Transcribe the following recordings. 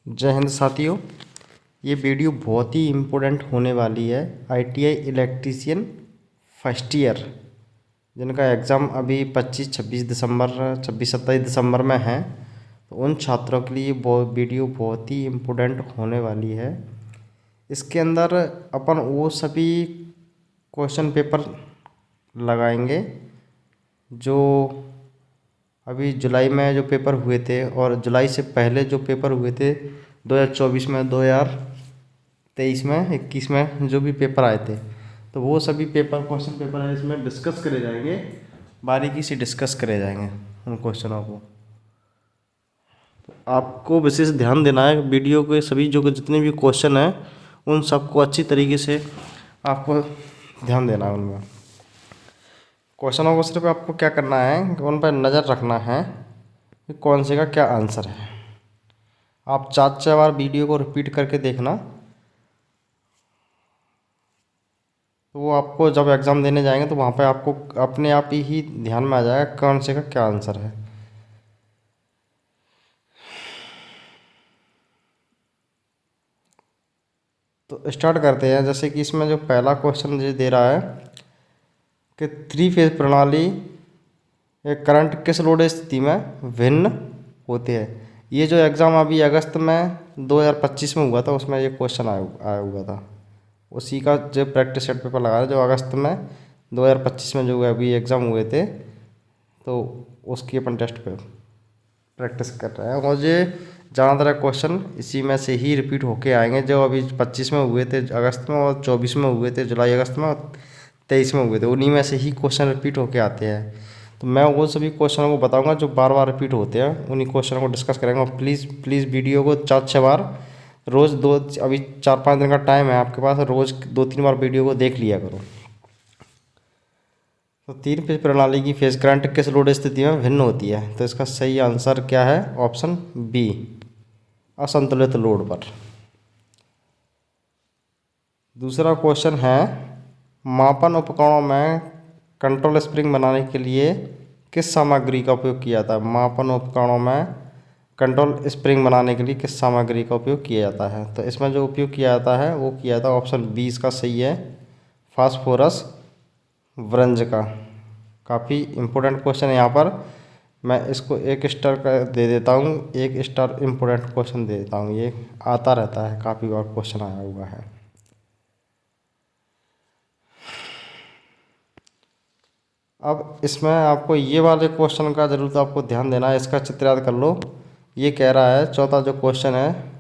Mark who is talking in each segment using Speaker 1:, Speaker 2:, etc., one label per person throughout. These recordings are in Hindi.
Speaker 1: जय हिंद साथियों। ये वीडियो बहुत ही इम्पोर्टेंट होने वाली है। आईटीआई इलेक्ट्रीशियन फर्स्ट ईयर जिनका एग्ज़ाम अभी 25-26 दिसंबर 26-27 दिसंबर में है, तो उन छात्रों के लिए वीडियो बहुत ही इम्पोर्टेंट होने वाली है। इसके अंदर अपन वो सभी क्वेश्चन पेपर लगाएंगे जो अभी जुलाई में जो पेपर हुए थे और जुलाई से पहले जो पेपर हुए थे 2024 में, 2023 में, 21 में जो भी पेपर आए थे, तो वो सभी पेपर क्वेश्चन पेपर है इसमें डिस्कस करे जाएंगे, बारीकी से डिस्कस करे जाएंगे उन क्वेश्चनों को। तो आपको विशेष ध्यान देना है वीडियो के सभी जो जितने भी क्वेश्चन हैं उन सबको अच्छी तरीके से आपको ध्यान देना है उनमें। क्वेश्चनों को सिर्फ आपको क्या करना है कि उन पर नज़र रखना है कि कौन से का क्या आंसर है। आप 4-4 बार वीडियो को रिपीट करके देखना, तो वो आपको जब एग्ज़ाम देने जाएंगे तो वहाँ पे आपको अपने आप ही ध्यान में आ जाएगा कौन से का क्या आंसर है। तो स्टार्ट करते हैं। जैसे कि इसमें जो पहला क्वेश्चन जो दे रहा है कि 3 फेज प्रणाली एक करंट किस लोड स्थिति में भिन्न होती है। ये जो एग्ज़ाम अभी अगस्त में 2025 में हुआ था उसमें ये क्वेश्चन आया हुआ था, उसी का जो प्रैक्टिस सेट पेपर लगा है जो अगस्त में 2025 में जो अभी एग्ज़ाम हुए थे, तो उसकी अपन टेस्ट पे प्रैक्टिस कर रहे हैं। और ये ज़्यादातर क्वेश्चन इसी में से ही रिपीट होके आएंगे जो अभी 25 में हुए थे अगस्त में, और 24 में हुए थे जुलाई अगस्त में, और 23 में हुए थे, उन्हीं में से ही क्वेश्चन रिपीट होके आते हैं। तो मैं वो सभी क्वेश्चनों को बताऊंगा जो बार बार रिपीट होते हैं, उन्हीं क्वेश्चनों को डिस्कस करेंगे। और प्लीज़ वीडियो को 4-6 बार रोज़ अभी 4-5 दिन का टाइम है आपके पास, रोज़ 2-3 बार वीडियो को देख लिया करो। तो 3 फेज प्रणाली की फेज करंट किस लोड स्थिति में भिन्न होती है, तो इसका सही आंसर क्या है? ऑप्शन बी, असंतुलित लोड पर। दूसरा क्वेश्चन है मापन उपकरणों में कंट्रोल स्प्रिंग बनाने के लिए किस सामग्री का उपयोग किया जाता है। मापन उपकरणों में कंट्रोल स्प्रिंग बनाने के लिए किस सामग्री का उपयोग किया जाता है, तो इसमें जो उपयोग किया जाता है वो किया जाता है ऑप्शन बी इसका सही है, फास्फोरस ब्रंज का। काफ़ी इम्पोर्टेंट क्वेश्चन है। यहाँ पर मैं इसको 1 स्टार का दे देता हूँ, 1 स्टार इम्पोर्टेंट क्वेश्चन दे देता हूँ। ये आता रहता है, काफ़ी बार क्वेश्चन आया हुआ है। अब इसमें आपको ये वाले क्वेश्चन का ज़रूर आपको ध्यान देना है, इसका चित्र याद कर लो। ये कह रहा है चौथा जो क्वेश्चन है,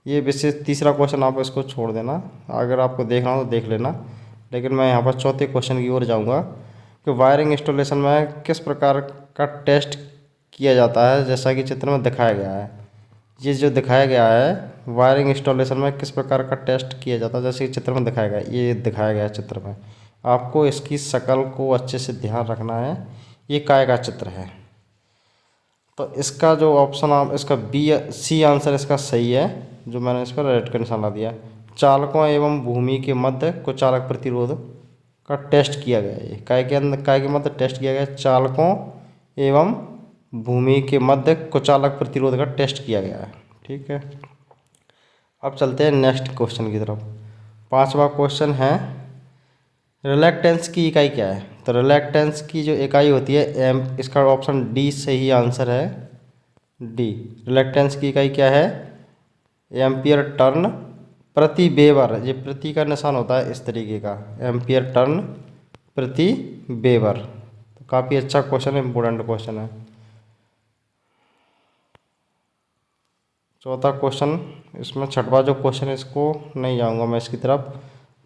Speaker 1: ये विशेष तीसरा क्वेश्चन आप इसको छोड़ देना, अगर आपको देखना हो तो देख लेना, लेकिन मैं यहाँ पर चौथे क्वेश्चन की ओर जाऊँगा कि वायरिंग इंस्टॉलेशन में किस प्रकार का टेस्ट किया जाता है, जैसा कि चित्र में दिखाया गया है। ये जो दिखाया गया है वायरिंग इंस्टॉलेशन में किस प्रकार का टेस्ट किया जाता है, जैसे कि चित्र में दिखाया गया है, ये दिखाया गया है चित्र में। आपको इसकी शक्ल को अच्छे से ध्यान रखना है। ये काय का चित्र है, तो इसका जो ऑप्शन आप इसका सी आंसर इसका सही है, जो मैंने इस पर रेड का निशान ला दिया। चालकों एवं भूमि के मध्य कुचालक प्रतिरोध का टेस्ट किया गया है। ये काय के मध्य टेस्ट किया गया है, चालकों एवं भूमि के मध्य कुचालक प्रतिरोध का टेस्ट किया गया है। ठीक है, अब चलते हैं नेक्स्ट क्वेश्चन की तरफ। 5वां क्वेश्चन है रिलैक्टेंस की इकाई क्या है, तो रिलैक्टेंस की जो इकाई होती है एम, इसका ऑप्शन डी सही आंसर है, डी। रिलैक्टेंस की इकाई क्या है? एम्पियर टर्न प्रति वेबर। ये प्रति का निशान होता है इस तरीके का, एम्पियर टर्न प्रति वेबर। तो काफ़ी अच्छा क्वेश्चन है, इम्पोर्टेंट क्वेश्चन है। चौथा क्वेश्चन, इसमें छठवां जो क्वेश्चन है इसको नहीं जाऊंगा मैं इसकी तरफ,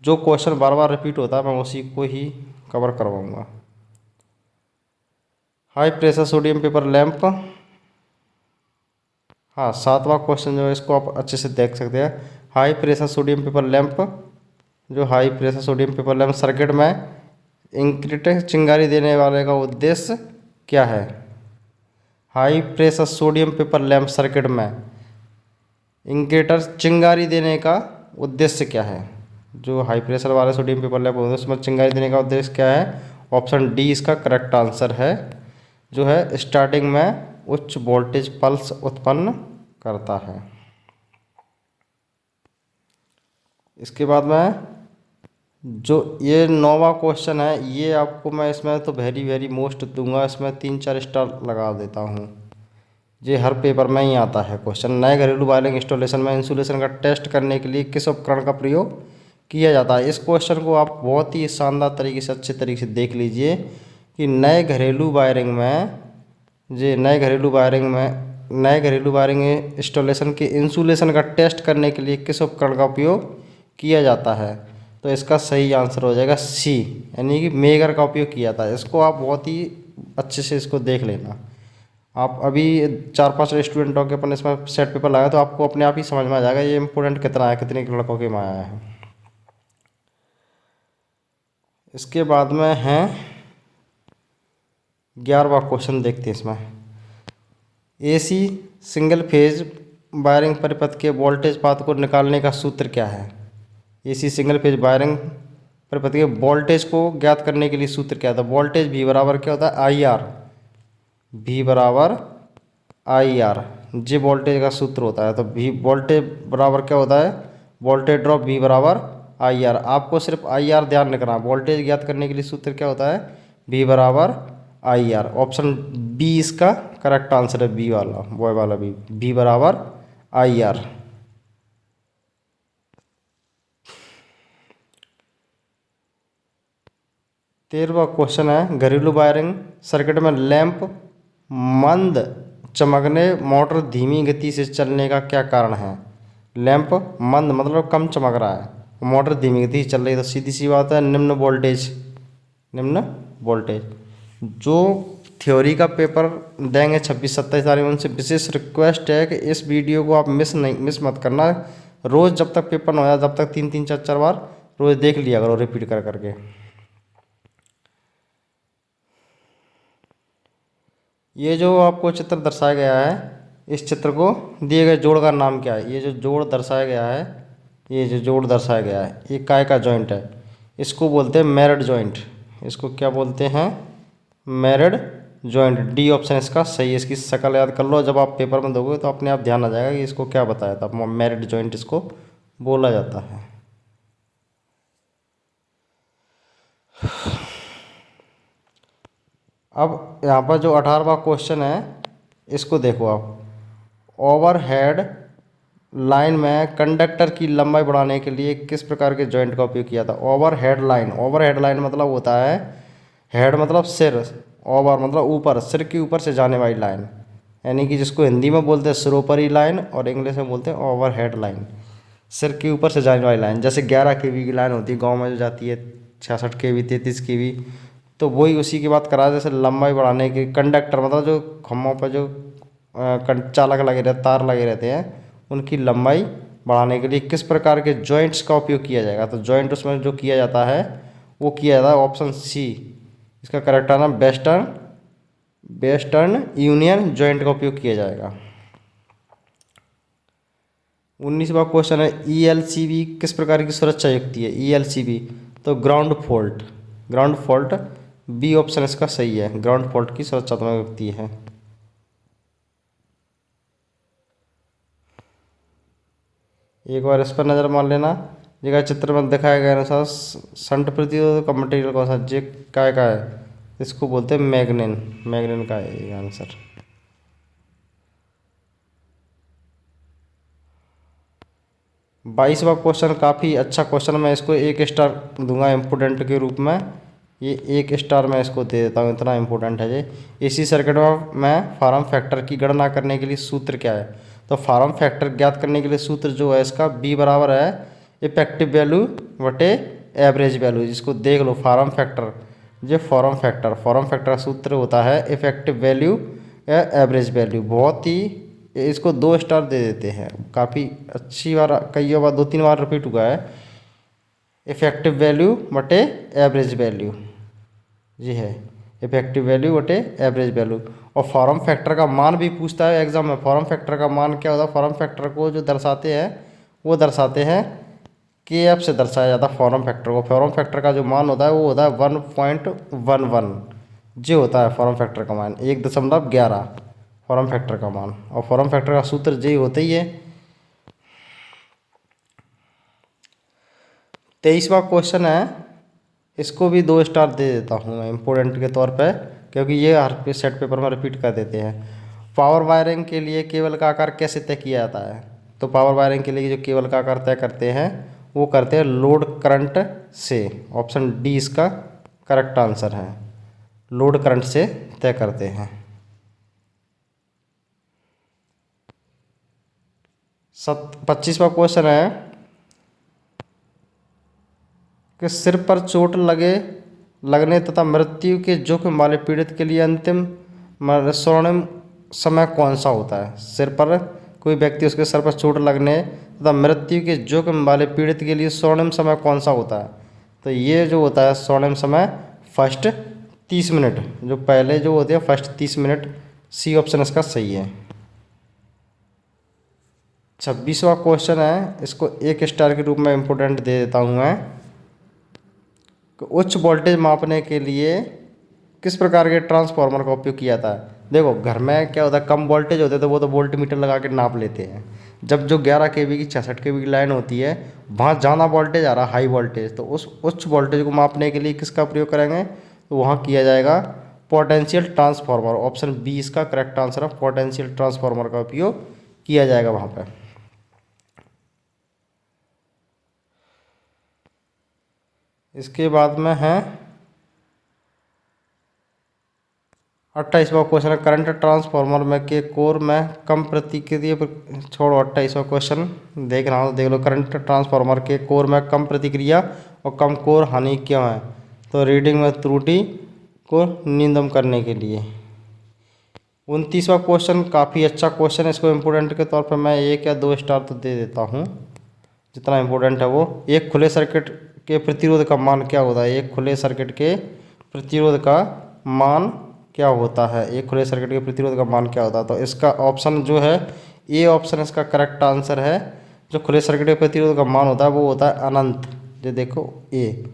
Speaker 1: जो क्वेश्चन बार बार रिपीट होता है मैं उसी को ही कवर करवाऊंगा। High pressure sodium vapour lamp, हाँ 7वां क्वेश्चन जो है इसको आप अच्छे से देख सकते हैं। High pressure sodium vapour lamp, जो high pressure sodium vapour lamp circuit में इंक्रीट चिंगारी देने वाले का उद्देश्य क्या है। High pressure sodium vapour lamp circuit में इंडिकेटर चिंगारी देने का उद्देश्य क्या है। जो हाई प्रेशर वाले सोडियम पेपर लैंप होते हैं उसमें चिंगारी देने का उद्देश्य क्या है? ऑप्शन डी इसका करेक्ट आंसर है, जो है स्टार्टिंग में उच्च वोल्टेज पल्स उत्पन्न करता है। इसके बाद में जो ये 9वां क्वेश्चन है, ये आपको मैं इसमें तो वेरी वेरी मोस्ट दूंगा, इसमें 3-4 स्टार लगा देता हूँ। ये हर पेपर में ही आता है क्वेश्चन। नए घरेलू वायरिंग इंस्टॉलेशन में इंसुलेशन का टेस्ट करने के लिए किस उपकरण का प्रयोग किया जाता है। इस क्वेश्चन को आप बहुत ही शानदार तरीके से, अच्छे तरीके से देख लीजिए कि नए घरेलू वायरिंग इंस्टॉलेशन के इंसुलेशन का टेस्ट करने के लिए किस उपकरण का उपयोग किया जाता है। तो इसका सही आंसर हो जाएगा सी, यानी कि मेगर का उपयोग किया जाता है। इसको आप बहुत ही अच्छे से इसको देख लेना। आप अभी 4-5 स्टूडेंटों के अपन इसमें सेट पेपर लगाए तो आपको अपने आप ही समझ में आ जाएगा ये इम्पोर्टेंट कितना है, कितने लड़कों के में आया है। इसके बाद में है 11वां क्वेश्चन, देखते हैं इसमें। एसी सिंगल फेज वायरिंग परिपथ के वोल्टेज पाथ को निकालने का सूत्र क्या है। एसी सिंगल फेज वायरिंग परिपथ के वोल्टेज को ज्ञात करने के लिए सूत्र क्या था। वोल्टेज V बराबर क्या होता है, IR। V बराबर IR, जे वोल्टेज का सूत्र होता है। तो V वोल्टेज बराबर क्या होता है, वोल्टेज ड्रॉप V बराबर IR। आपको सिर्फ IR ध्यान रखना। वोल्टेज ज्ञात करने के लिए सूत्र क्या होता है, V बराबर IR। ऑप्शन B इसका करेक्ट आंसर है, बी वाला, बॉय वाला B, V बराबर IR। तेरहवां क्वेश्चन है, घरेलू वायरिंग सर्किट में लैंप मंद चमकने मोटर धीमी गति से चलने का क्या कारण है। लैंप मंद मतलब कम चमक रहा है, मोटर धीमी गति से चल रही है, तो सीधी सी बात है निम्न वोल्टेज। जो थ्योरी का पेपर देंगे 26-27 तारीख में, उनसे विशेष रिक्वेस्ट है कि इस वीडियो को आप मिस मत करना। रोज़ जब तक पेपर न हो जाए तब तक 3-3 4-4 बार रोज़ देख लिया करो, रिपीट कर करके। ये जो आपको चित्र दर्शाया गया है, इस चित्र को दिए गए जोड़ का नाम क्या है। ये जो जोड़ दर्शाया गया है, ये काय का जॉइंट है, इसको बोलते हैं मैरिड जॉइंट। इसको क्या बोलते हैं, मैरिड जॉइंट। डी ऑप्शन इसका सही है। इसकी शक्ल याद कर लो, जब आप पेपर में दोगे तो अपने आप ध्यान आ जाएगा कि इसको क्या बताया था। मैरिड जॉइंट इसको बोला जाता है। अब यहाँ पर जो 18वां क्वेश्चन है, इसको देखो आप। ओवरहेड लाइन में कंडक्टर की लंबाई बढ़ाने के लिए किस प्रकार के जॉइंट का उपयोग किया था। ओवरहेड लाइन मतलब होता है, हेड मतलब सिर, ओवर मतलब ऊपर, सिर के ऊपर से जाने वाली लाइन, यानी कि जिसको हिंदी में बोलते हैं सिरोपरी लाइन और इंग्लिश में बोलते हैं ओवरहेड लाइन। सिर के ऊपर से जाने वाली लाइन, जैसे 11 kV की लाइन होती है गाँव में जो जाती है, 66 kV 33 kV, तो वही उसी की बात करा। जैसे लंबाई बढ़ाने के कंडक्टर मतलब जो खम्भों पर जो चालक लगे रहते, तार लगे रहते हैं, उनकी लंबाई बढ़ाने के लिए किस प्रकार के जॉइंट्स का उपयोग किया जाएगा। तो जॉइंट उसमें जो किया जाता है वो किया जाता है ऑप्शन सी, इसका करेक्ट आना वेस्टर्न यूनियन जॉइंट का उपयोग किया जाएगा। 19वां क्वेश्चन है, ELCB किस प्रकार की सुरक्षा युक्ति है। ELCB तो ग्राउंड फॉल्ट, बी ऑप्शन इसका सही है, ग्राउंड फॉल्ट की सुरक्षात्मक युक्ति है। एक बार इस पर नज़र मार लेना। जगह चित्र में दिखाया गया अनुसार संट प्रतिरोध का मटेरियल कौन सा, जे काय का है, इसको बोलते हैं मैग्नीन का है ये आंसर। बाईसवां क्वेश्चन काफ़ी अच्छा क्वेश्चन, मैं इसको 1 स्टार दूंगा इम्पोर्टेंट के रूप में। ये 1 स्टार मैं इसको दे देता हूँ, इतना इम्पोर्टेंट है ये। इसी सर्किट में फॉर्म फैक्टर की गणना करने के लिए सूत्र क्या है। तो फॉर्म फैक्टर ज्ञात करने के लिए सूत्र जो है इसका बी बराबर है इफेक्टिव वैल्यू बटे एवरेज वैल्यू। जिसको देख लो फॉर्म फैक्टर का सूत्र होता है इफेक्टिव वैल्यू या एवरेज वैल्यू। बहुत ही, इसको 2 स्टार दे देते हैं, काफ़ी अच्छी बार, कई बार 2-3 बार रिपीट हुआ है। इफेक्टिव वैल्यू बटे एवरेज वैल्यू, जी है इफेक्टिव वैल्यू बटे एवरेज वैल्यू। और फॉर्म फैक्टर का मान भी पूछता है एग्जाम में। फॉर्म फैक्टर का मान क्या होता है, फॉर्म फैक्टर को जो दर्शाते हैं KF से दर्शाया जाता है फॉर्म फैक्टर को। फॉर्म फैक्टर का जो मान होता है वो होता है 1.11, जो होता है फॉर्म फैक्टर का मान 1.11 फॉर्म फैक्टर का मान। और फॉर्म फैक्टर का सूत्र जी होता ही है 23वां क्वेश्चन है, इसको भी 2 स्टार दे देता हूँ मैं इम्पोर्टेंट के तौर पे, क्योंकि ये हर सेट पेपर में रिपीट कर देते हैं। पावर वायरिंग के लिए केबल का आकार कैसे तय किया जाता है? तो पावर वायरिंग के लिए जो केबल का आकार तय करते हैं वो करते हैं लोड करंट से। ऑप्शन डी इसका करेक्ट आंसर है, लोड करंट से तय करते हैं। 25वां क्वेश्चन है कि सिर पर चोट लगने तथा मृत्यु के जोखिम वाले पीड़ित के लिए अंतिम स्वर्णिम समय कौन सा होता है? सिर पर कोई व्यक्ति, उसके सर पर चोट लगने तथा मृत्यु के जोखिम वाले पीड़ित के लिए स्वर्णिम समय कौन सा होता है? तो ये जो होता है स्वर्णिम समय, फर्स्ट 30 मिनट, जो पहले जो होते हैं फर्स्ट 30 मिनट। सी ऑप्शन इसका सही है। 26वां क्वेश्चन है, इसको 1 स्टार के रूप में इम्पोर्टेंट दे देता हूँ मैं। उच्च वोल्टेज मापने के लिए किस प्रकार के ट्रांसफार्मर का उपयोग किया जाता है? देखो घर में क्या होता है, कम वोल्टेज होते हैं तो वो तो वोल्ट मीटर लगा के नाप लेते हैं। जब जो 11 kV की 66 kV की लाइन होती है, वहाँ ज़्यादा वोल्टेज आ रहा, हाई वोल्टेज, तो उस उच्च वोल्टेज को मापने के लिए किसका प्रयोग करेंगे? तो वहाँ किया जाएगा पोटेंशियल ट्रांसफार्मर। ऑप्शन बी इसका करेक्ट आंसर है, पोटेंशियल ट्रांसफार्मर का उपयोग किया जाएगा वहाँ पर। इसके बाद में है 28वां क्वेश्चन है, करंट ट्रांसफार्मर में के कोर में कम प्रतिक्रिया छोड़ो 28वां क्वेश्चन देख रहा हूँ, देख लो। करंट ट्रांसफार्मर के कोर में कम प्रतिक्रिया और कम कोर हानि क्यों है? तो रीडिंग में त्रुटि को न्यूनतम करने के लिए। 29वां क्वेश्चन काफ़ी अच्छा क्वेश्चन है, इसको इम्पोर्टेंट के तौर पर मैं 1 या 2 स्टार तो दे देता हूँ, जितना इम्पोर्टेंट है वो। एक खुले सर्किट के प्रतिरोध का मान क्या होता है? एक खुले सर्किट के प्रतिरोध का मान क्या होता है? एक खुले सर्किट के प्रतिरोध का मान क्या होता है? तो इसका ऑप्शन जो है ए ऑप्शन इसका करेक्ट आंसर है। जो खुले सर्किट के प्रतिरोध का मान होता है वो होता है अनंत। जो देखो ए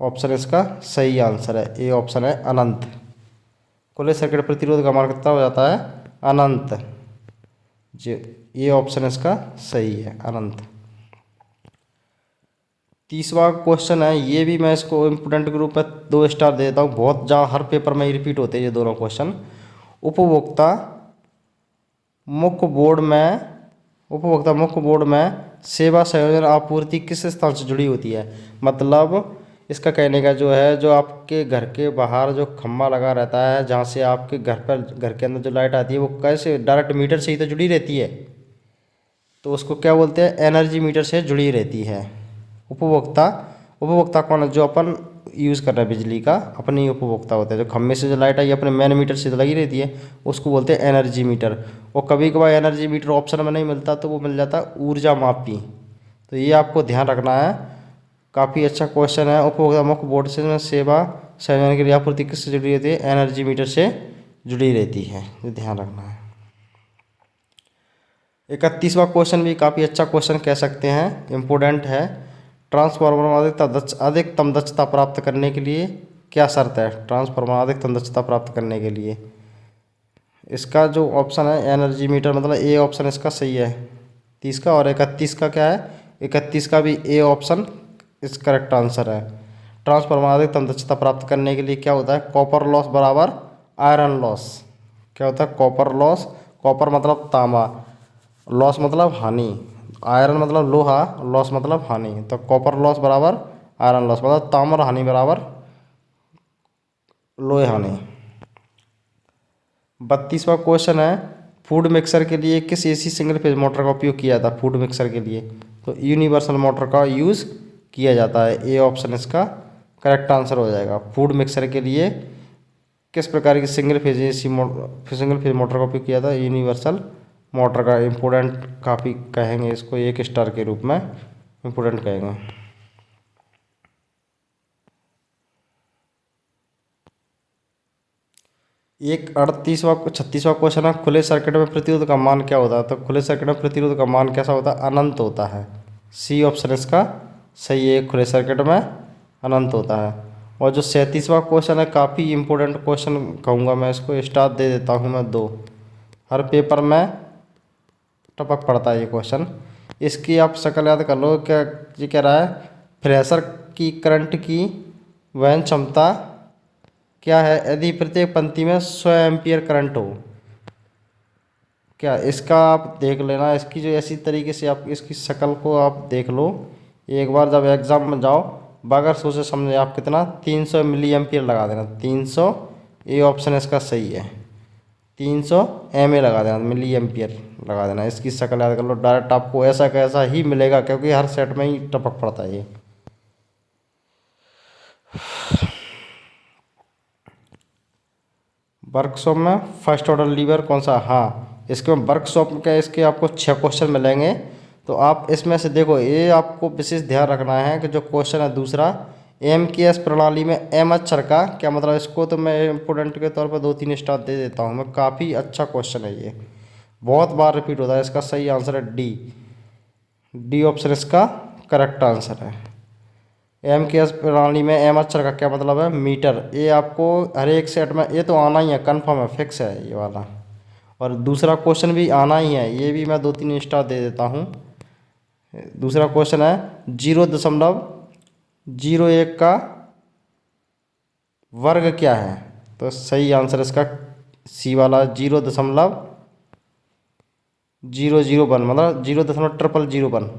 Speaker 1: ऑप्शन इसका सही आंसर है, ए ऑप्शन है अनंत। खुले सर्किट प्रतिरोध का मान कितना हो जाता है? अनंत। जो ये ऑप्शन इसका सही है, अनंत। 30वां क्वेश्चन है, ये भी मैं इसको इम्पोर्टेंट के रूप में 2 स्टार दे देता हूँ। बहुत जहाँ हर पेपर में ही रिपीट होते हैं ये दोनों क्वेश्चन। उपभोक्ता मुख्य बोर्ड में सेवा संयोजन आपूर्ति किस स्थान से जुड़ी होती है? मतलब इसका कहने का जो है, जो आपके घर के बाहर जो खम्भा लगा रहता है, जहाँ से आपके घर के अंदर जो लाइट आती है, वो कैसे डायरेक्ट मीटर से ही तो जुड़ी रहती है, तो उसको क्या बोलते हैं? एनर्जी मीटर से जुड़ी रहती है। उपभोक्ता कौन है? जो अपन यूज़ कर रहे हैं बिजली का, अपने ही उपभोक्ता होते हैं। जो खम्भे से जो लाइट आई अपने मेन मीटर से तो लगी रहती है, उसको बोलते हैं एनर्जी मीटर। और कभी कभार एनर्जी मीटर ऑप्शन में नहीं मिलता तो वो मिल जाता है ऊर्जा मापी। तो ये आपको ध्यान रखना है, काफ़ी अच्छा क्वेश्चन है। उपभोक्ता मुख्य बोर्ड से सेवा संयोजन के लिए आपूर्ति किससे जुड़ी रहती है? एनर्जी मीटर से जुड़ी रहती है, ये ध्यान रखना है। 31वां क्वेश्चन भी काफ़ी अच्छा क्वेश्चन कह सकते हैं, इम्पोर्टेंट है। ट्रांसफार्मर में अधिकतम दक्षता प्राप्त करने के लिए क्या शर्त है? ट्रांसफार्मर में अधिकतम दक्षता प्राप्त करने के लिए इसका जो ऑप्शन है एनर्जी मीटर, मतलब ए ऑप्शन इसका सही है 30 का। और 31 का क्या है? 31 का भी ए ऑप्शन इस करेक्ट आंसर है। ट्रांसफार्मर में अधिकतम दक्षता प्राप्त करने के लिए क्या होता है? कॉपर लॉस बराबर आयरन लॉस। क्या होता है? Copper loss. कॉपर मतलब तांबा, लॉस मतलब हानि, आयरन मतलब लोहा, लॉस मतलब हानि। तो कॉपर लॉस बराबर आयरन लॉस, मतलब ताम्र हानि बराबर लोहे हानि। 32वां क्वेश्चन है, फूड मिक्सर के लिए किस एसी सिंगल फेज मोटर का उपयोग किया जाता है? फूड मिक्सर के लिए तो यूनिवर्सल मोटर का यूज़ किया जाता है, ए ऑप्शन इसका करेक्ट आंसर हो जाएगा। फूड मिक्सर के लिए किस प्रकार की सिंगल फेज मोटर का उपयोग किया था? यूनिवर्सल मोटर का। इम्पोर्टेंट काफ़ी कहेंगे इसको, 1 स्टार के रूप में इम्पोर्टेंट कहेंगे। एक 36वां क्वेश्चन है, खुले सर्किट में प्रतिरोध का मान क्या होता है? तो खुले सर्किट में प्रतिरोध का मान कैसा होता है? अनंत होता है। सी ऑप्शन इसका सही है, खुले सर्किट में अनंत होता है। और जो 37वां क्वेश्चन है, काफ़ी इंपॉर्टेंट क्वेश्चन कहूँगा मैं इसको, स्टार दे देता हूँ मैं 2। हर पेपर में टपक पड़ता है ये क्वेश्चन। इसकी आप शक्ल याद कर लो, क्या ये कह रहा है? प्रेशर की करंट की वहन क्षमता क्या है यदि प्रत्येक पंक्ति में 100 एम्पियर करंट हो। क्या इसका आप देख लेना, इसकी जो ऐसी तरीके से आप इसकी शक्ल को आप देख लो एक बार, जब एग्ज़ाम में जाओ बगैर सोचे समझे आप कितना 300 मिली एम्पियर लगा देना। 300, ये ऑप्शन इसका सही है। 300 mA लगा देना, मिली एम्पियर लगा देना। इसकी शक्ल याद कर लो, डायरेक्ट आपको ऐसा कैसा ही मिलेगा क्योंकि हर सेट में ही टपक पड़ता है ये। वर्कशॉप में फर्स्ट ऑर्डर लीवर कौन सा? हाँ, इसके में वर्कशॉप के इसके आपको 6 क्वेश्चन मिलेंगे। तो आप इसमें से देखो, ये आपको विशेष ध्यान रखना है कि जो क्वेश्चन है दूसरा, MKS प्रणाली में एम अक्षर का क्या मतलब, इसको तो मैं इम्पोर्टेंट के तौर पर 2-3 स्टार दे देता हूँ मैं। काफ़ी अच्छा क्वेश्चन है ये, बहुत बार रिपीट होता है। इसका सही आंसर है डी ऑप्शन इसका करेक्ट आंसर है। MKS प्रणाली में एम अक्षर का क्या मतलब है? मीटर। ये आपको हर एक सेट में ये तो आना ही है, कन्फर्म है, फिक्स है ये वाला। और दूसरा क्वेश्चन भी आना ही है, ये भी मैं 2-3 स्टार दे देता हूँ। दूसरा क्वेश्चन है 0.01 का वर्ग क्या है? तो सही आंसर इसका सी वाला 0.001 मतलब 0.0001।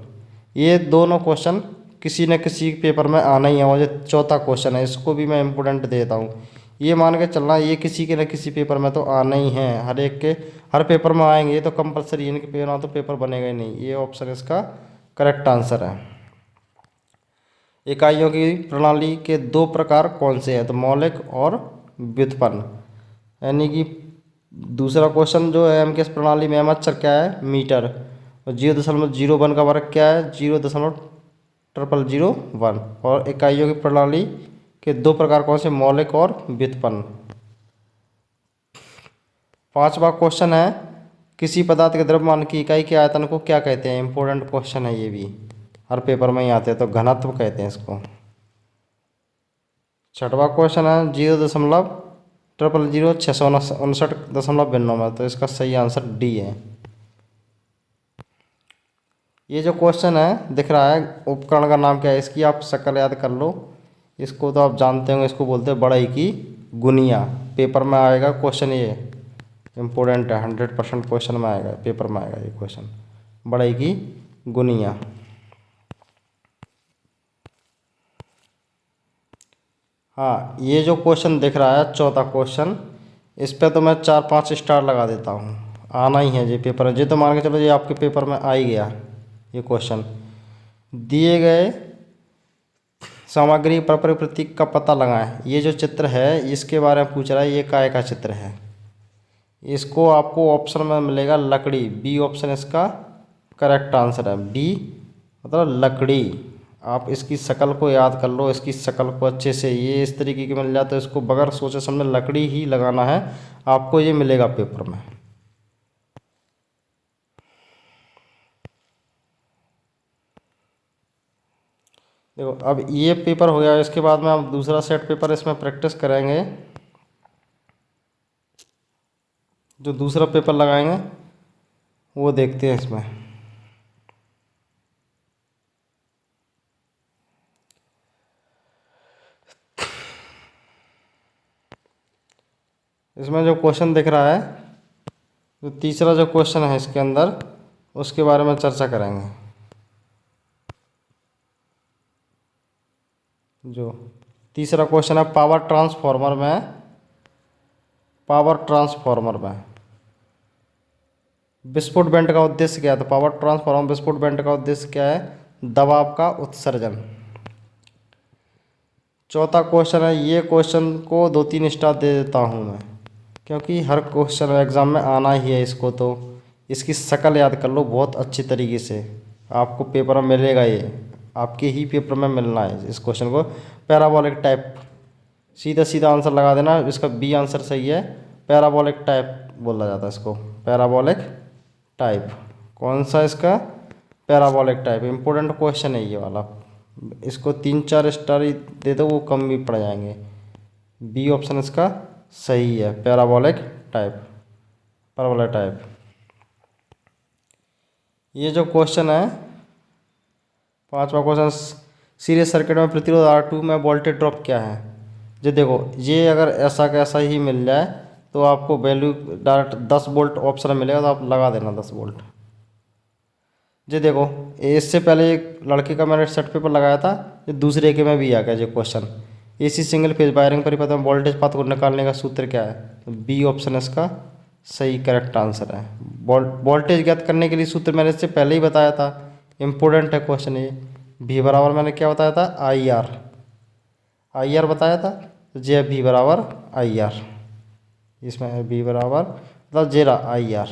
Speaker 1: ये दोनों क्वेश्चन किसी न किसी पेपर में आना ही है। मुझे चौथा क्वेश्चन है, इसको भी मैं इम्पोर्टेंट दे देता हूँ। ये मान के चलना, ये किसी के न किसी पेपर में तो आना ही है, हर एक के हर पेपर में आएंगे। ये तो कंपलसरी है, इनके पेपर ना तो पेपर बनेगा ही नहीं। ये ऑप्शन इसका करेक्ट आंसर है। इकाइयों की प्रणाली के 2 प्रकार कौन से हैं? तो मौलिक और व्युत्पन्न। यानी कि दूसरा क्वेश्चन जो है MKS प्रणाली में एम अक्षर क्या है? मीटर। और 0.01 का वर्ग क्या है? 0.0001। और इकाइयों की प्रणाली के 2 प्रकार कौन से? मौलिक और व्युत्पन्न। 5वां क्वेश्चन है किसी पदार्थ के द्रव्यमान की इकाई के आयतन को क्या कहते हैं? इंपॉर्टेंट क्वेश्चन है, ये भी हर पेपर में ही आते हैं। तो घनत्व कहते हैं इसको। 6वां क्वेश्चन है 0.000659.92। तो इसका सही आंसर डी है। ये जो क्वेश्चन है दिख रहा है, उपकरण का नाम क्या है? इसकी आप शक्ल याद कर लो। इसको तो आप जानते होंगे, इसको बोलते हैं बढ़ई की गुनिया। पेपर में आएगा क्वेश्चन, ये इम्पोर्टेंट है, 100% क्वेश्चन में आएगा, पेपर में आएगा ये क्वेश्चन, बढ़ई की गुनिया। हाँ, ये जो क्वेश्चन दिख रहा है चौथा क्वेश्चन, इस पे तो मैं 4-5 स्टार लगा देता हूँ। आना ही है ये पेपर में, ये तो मान के चलो ये आपके पेपर में आ ही गया ये क्वेश्चन। दिए गए सामग्री पर प्रतीक का पता लगाएं। ये जो चित्र है इसके बारे में पूछ रहा है, ये काय का चित्र है। इसको आपको ऑप्शन में मिलेगा लकड़ी। बी ऑप्शन इसका करेक्ट आंसर है। बी मतलब लकड़ी। आप इसकी शक्ल को याद कर लो, इसकी शक्ल को अच्छे से, ये इस तरीके की मिल जाए तो इसको बगैर सोचे समझे लकड़ी ही लगाना है, आपको ये मिलेगा पेपर में। देखो अब ये पेपर हो गया, इसके बाद में आप दूसरा सेट पेपर इसमें प्रैक्टिस करेंगे। जो दूसरा पेपर लगाएंगे वो देखते हैं इसमें। इसमें जो क्वेश्चन दिख रहा है, जो तीसरा जो क्वेश्चन है इसके अंदर, उसके बारे में चर्चा करेंगे। जो तीसरा क्वेश्चन है पावर ट्रांसफार्मर में विस्फोट बेंट का उद्देश्य क्या है? तो पावर ट्रांसफार्मर विस्फोट बेंट का उद्देश्य क्या है? दबाव का उत्सर्जन। चौथा क्वेश्चन है, ये क्वेश्चन को 2-3 स्टार दे देता हूँ मैं, क्योंकि हर क्वेश्चन एग्ज़ाम में आना ही है इसको। तो इसकी शक्ल याद कर लो बहुत अच्छी तरीके से, आपको पेपर में मिलेगा, ये आपके ही पेपर में मिलना है इस क्वेश्चन को। पैराबोलिक टाइप, सीधा सीधा आंसर लगा देना, इसका बी आंसर सही है। पैराबोलिक टाइप बोला जाता है इसको, पैराबोलिक टाइप। कौन सा इसका? Parabolic type. इंपॉर्टेंट क्वेश्चन है ये वाला, इसको 3-4 स्टार ही दे दो, वो कम भी पड़ जाएंगे। बी ऑप्शन इसका सही है, पैराबोलिक टाइप। Parabolic type. ये जो क्वेश्चन है 5वां क्वेश्चन, सीरीज सर्किट में प्रतिरोध R2 में वोल्टेज ड्रॉप क्या है। जो देखो, ये अगर ऐसा का ऐसा ही मिल जाए तो आपको वैल्यू डायरेक्ट 10 वोल्ट ऑप्शन मिलेगा, तो आप लगा देना 10 वोल्ट। जी देखो, इससे पहले एक लड़के का मैंने सेट पेपर लगाया था, ये दूसरे के में भी आ गया ये question. AC single phase wiring परिपथ में वोल्टेज पाथ को निकालने का सूत्र क्या है। तो बी ऑप्शन इसका सही करेक्ट आंसर है। वोल्टेज ज्ञात करने के लिए सूत्र मैंने इससे पहले ही बताया था, इम्पोर्टेंट है क्वेश्चन ये। भी बराबर मैंने क्या बताया था, आई आर बताया था। तो जे भी बराबर आई आर, इसमें भी बराबर मतलब जेरा आई आर।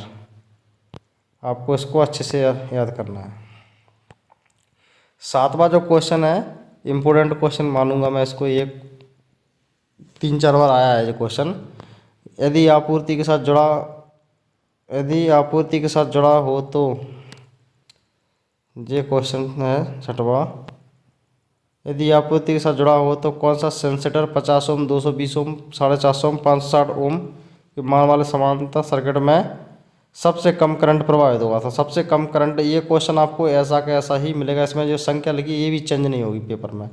Speaker 1: आपको इसको अच्छे से याद करना है। 7वां जो क्वेश्चन है, इम्पोर्टेंट क्वेश्चन मानूंगा मैं इसको, ये 3-4 बार आया है ये क्वेश्चन। यदि आपूर्ति के साथ जुड़ा हो तो, ये क्वेश्चन है 6वां। यदि आपूर्ति के साथ जुड़ा हो तो कौन सा सेंसिटर 50 ओम, 220 ओम, 450 ओम, 560 ओम के मान वाले समानांतर सर्किट में सबसे कम करंट प्रवाहित होगा था। सबसे कम करंट, ये क्वेश्चन आपको ऐसा का ऐसा ही मिलेगा। इसमें जो संख्या लिखी ये भी चेंज नहीं होगी पेपर में।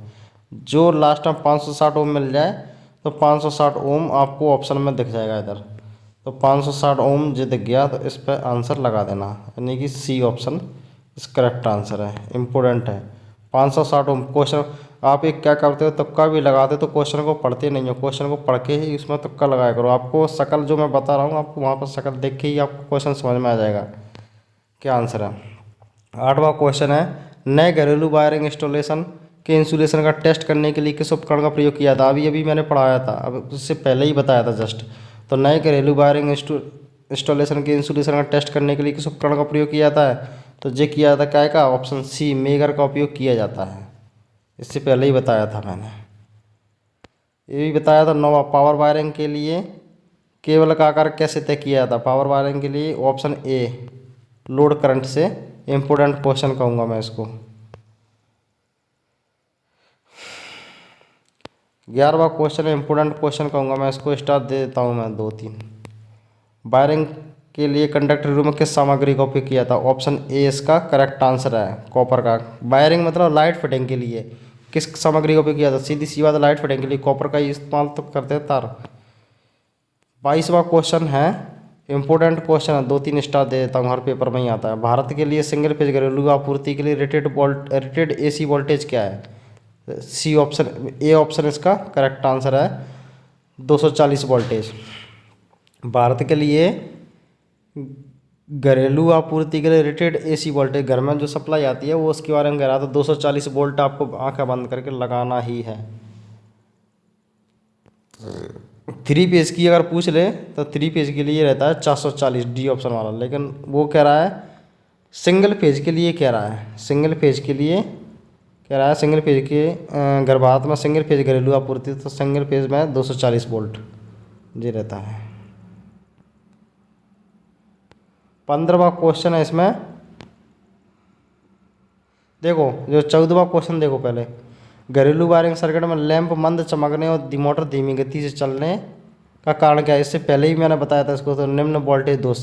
Speaker 1: जो लास्ट में 560 ओम मिल जाए तो 560 ओम आपको ऑप्शन में दिख जाएगा इधर। तो 560 ओम जो दिख गया तो इस पर आंसर लगा देना, यानी कि सी ऑप्शन इस करेक्ट आंसर है। इम्पोर्टेंट है 560 ओम। क्वेश्चन आप एक क्या करते हो, तुक्का भी लगाते तो क्वेश्चन को पढ़ते नहीं हो, क्वेश्चन को पढ़ के ही उसमें तुक्का लगाया करो। आपको शकल जो मैं बता रहा हूँ, आपको वहाँ पर शकल देख के ही आपको क्वेश्चन समझ में आ जाएगा क्या आंसर है। 8वां क्वेश्चन है, नए घरेलू वायरिंग इंस्टॉलेशन के इंसुलेशन का टेस्ट करने के लिए किस उपकरण का प्रयोग किया था। अभी मैंने पढ़ाया था, अब उससे पहले ही बताया था जस्ट। तो नए घरेलू वायरिंग इंस्टॉलेशन के इंसुलेशन का टेस्ट करने के लिए किस उपकरण का प्रयोग किया जाता है। तो ये किया जाता है क्या का, ऑप्शन सी मेगर का उपयोग किया जाता है। इससे पहले ही बताया था मैंने। ये भी बताया था 9वां, पावर वायरिंग के लिए केबल का आकार कैसे तय किया जाता है। पावर वायरिंग के लिए ऑप्शन ए लोड करंट से। इम्पोर्टेंट क्वेश्चन कहूँगा मैं इसको। 11वां क्वेश्चन है, इम्पोर्टेंट क्वेश्चन कहूँगा मैं इसको, स्टार दे देता हूँ मैं 2-3। वायरिंग के लिए कंडक्टर रूम में किस सामग्री का उपयोग किया था। ऑप्शन ए इसका करेक्ट आंसर है, कॉपर का। वायरिंग मतलब लाइट फिटिंग के लिए किस सामग्री का उपयोग किया था। सीधी सी बात, लाइट फिटिंग के लिए कॉपर का ही इस्तेमाल तो करते हैं तार। 22वां क्वेश्चन है, इंपॉर्टेंट क्वेश्चन है, 2-3 स्टार दे देता हूँ, हर पेपर में ही आता है। भारत के लिए सिंगल फेज घरेलू आपूर्ति के लिए रेटेड एसी वोल्टेज क्या है। सी ऑप्शन, ए ऑप्शन इसका करेक्ट आंसर है, 240 वोल्टेज। भारत के लिए घरेलू आपूर्ति के लिए रेटेड एसी वोल्टेज, घर में जो सप्लाई आती है वो उसके बारे में कह रहा था। 240 वोल्ट आपको आंखें बंद करके लगाना ही है। 3 पेज की अगर पूछ ले तो 3 पेज के लिए रहता है 440, डी ऑप्शन वाला। लेकिन वो कह रहा है सिंगल पेज के लिए, कह रहा है सिंगल पेज के लिए, कह रहा है सिंगल पेज के भारत में सिंगल पेज घरेलू आपूर्ति, तो सिंगल पेज में 240 वोल्ट जी रहता है। 15वां क्वेश्चन है इसमें, देखो जो 14वां क्वेश्चन देखो पहले। घरेलू वायरिंग सर्किट में लैंप मंद चमकने और मोटर धीमी गति से चलने का कारण क्या है। इससे पहले ही मैंने बताया था इसको। तो निम्न वोल्टेज दोष,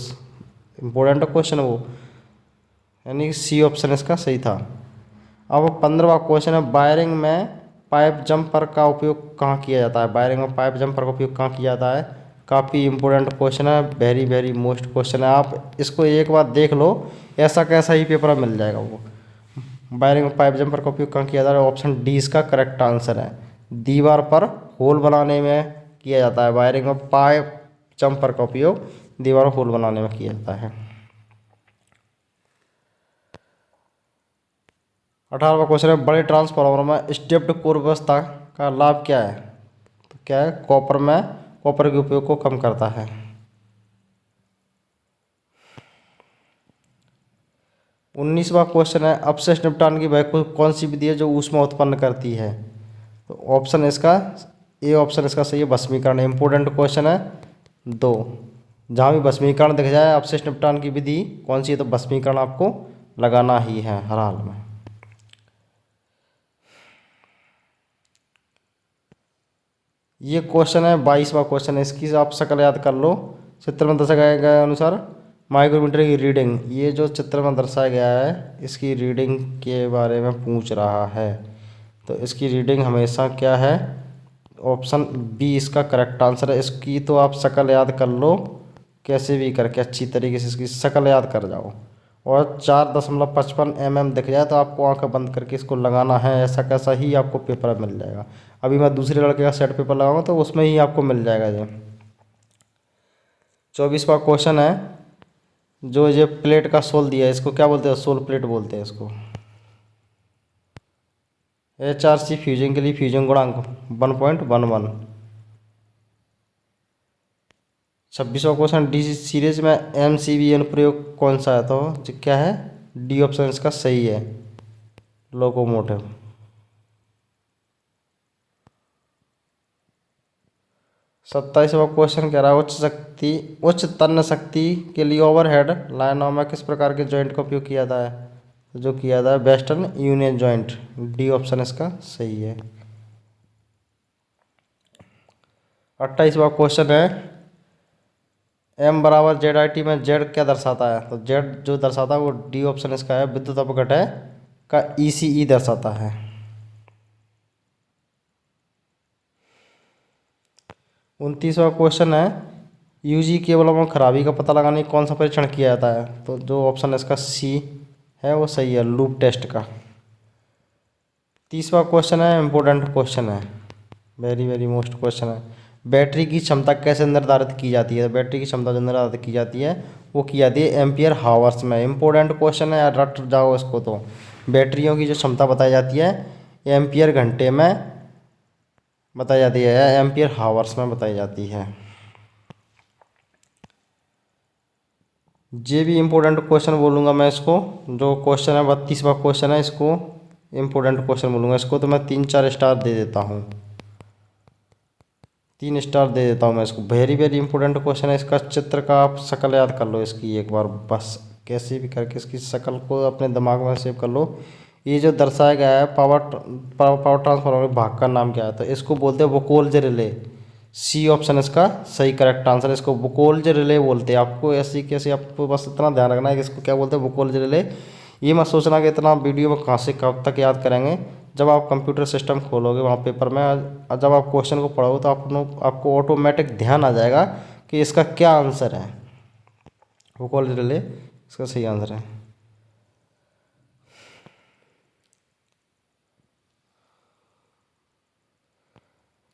Speaker 1: इंपॉर्टेंट क्वेश्चन वो, यानी कि सी ऑप्शन इसका सही था। अब 15वां क्वेश्चन है, वायरिंग में पाइप जंपर का उपयोग कहाँ किया जाता है। वायरिंग में पाइप जंपर का उपयोग कहाँ किया जाता है। काफ़ी इंपॉर्टेंट क्वेश्चन है, वेरी वेरी मोस्ट क्वेश्चन है। आप इसको एक बार देख लो, ऐसा कैसा ही पेपर में मिल जाएगा वो। वायरिंग में पाइप जंपर का उपयोग कहाँ किया जाता है। ऑप्शन डी इसका करेक्ट आंसर है, दीवार पर होल बनाने में किया जाता है। वायरिंग में पाइप जंपर का उपयोग दीवार पर होल बनाने में किया जाता है। 18वां क्वेश्चन है, बड़े ट्रांसफार्मर में स्टेप्ड कोर व्यवस्था का लाभ क्या है। तो क्या है, कॉपर के उपयोग को कम करता है। 19वां क्वेश्चन है, अपशिष्ट निपटान की वह कौन सी विधि है जो ऊष्मा उत्पन्न करती है। तो ऑप्शन इसका ए ऑप्शन इसका सही है, भस्मीकरण। इंपॉर्टेंट क्वेश्चन है 2। जहाँ भी भस्मीकरण दिख जाए अपशिष्ट निपटान की विधि कौन सी है, तो भस्मीकरण आपको लगाना ही है हर हाल में। ये क्वेश्चन है 22वां क्वेश्चन है, इसकी आप शकल याद कर लो। चित्र में दर्शाए गए अनुसार माइक्रोमीटर की रीडिंग, ये जो चित्र में दर्शाया गया है इसकी रीडिंग के बारे में पूछ रहा है। तो इसकी रीडिंग हमेशा क्या है, ऑप्शन बी इसका करेक्ट आंसर है। इसकी तो आप शक्ल याद कर लो, कैसे भी करके अच्छी तरीके से इसकी शक्ल याद कर जाओ, और 4.55 mm दिख जाए तो आपको आंखें बंद करके इसको लगाना है, ऐसा कैसा ही आपको पेपर मिल जाएगा। अभी मैं दूसरे लड़के का सेट पेपर लगाऊंगा तो उसमें ही आपको मिल जाएगा ये। 24वां क्वेश्चन है, जो ये प्लेट का सोल दिया है इसको क्या बोलते हैं, सोल प्लेट बोलते हैं इसको। HRC फ्यूजन के लिए फ्यूजन गुणांक 1.11। 26वां क्वेश्चन, डी सीरीज में MCV अनुप्रयोग कौन सा है, तो जो क्या है, डी ऑप्शन इसका सही है, लोकोमोटिव। 27वां क्वेश्चन कह रहा है, उच्च तन्य शक्ति के लिए ओवरहेड लाइनों में किस प्रकार के जॉइंट का उपयोग किया जाता है, तो जो किया जाता है western union joint, D option इसका सही है। 28वां क्वेश्चन है, M बराबर ZIT में Z क्या दर्शाता है, तो Z जो दर्शाता है वो डी ऑप्शन इसका है, विद्युत अपघटय का ECE दर्शाता है। 29वां क्वेश्चन है, UG केबलों में खराबी का पता लगाने कौन सा परीक्षण किया जाता है, तो जो ऑप्शन इसका सी है वो सही है, लूप टेस्ट का। 30वां क्वेश्चन है, इम्पोर्टेंट क्वेश्चन है, वेरी वेरी मोस्ट क्वेश्चन है, बैटरी की क्षमता कैसे निर्धारित की जाती है, बैटरी की क्षमता जो निर्धारित की जाती है वो की जाती है एम्पियर हावर्स में। इम्पोर्टेंट क्वेश्चन है यार, रट जाओ इसको। तो बैटरियों की जो क्षमता बताई जाती है एम्पियर घंटे में बताई जाती है या एम्पियर हावर्स में बताई जाती है। ये भी इम्पोर्टेंट क्वेश्चन बोलूँगा मैं इसको, जो क्वेश्चन है 32वां क्वेश्चन है, इसको इम्पोर्टेंट क्वेश्चन बोलूँगा। इसको तो मैं 3-4 स्टार दे देता हूँ, 3 स्टार दे देता हूँ मैं इसको। वेरी वेरी इंपॉर्टेंट क्वेश्चन है। इसका चित्र का आप शक्ल याद कर लो इसकी एक बार, बस कैसे भी करके इसकी शक्ल को अपने दिमाग में सेव कर लो। ये जो दर्शाया गया है पावर ट्रांसफार्मर भाग का नाम क्या है, तो इसको बोलते हैं वोल्टेज रिले। सी ऑप्शन इसका सही करेक्ट आंसर है। इसको वोल्टेज रिले बोलते हैं। आपको ऐसी कैसे, आपको बस इतना ध्यान रखना है कि इसको क्या बोलते हैं, वोल्टेज रिले। ये मत सोचना कि इतना वीडियो में कहाँ से कब तक याद करेंगे। जब आप कंप्यूटर सिस्टम खोलोगे वहाँ पेपर में, जब आप क्वेश्चन को पढ़ोगे तो आपको ऑटोमेटिक ध्यान आ जाएगा कि इसका क्या आंसर है। वोल्टेज रिले इसका सही आंसर है।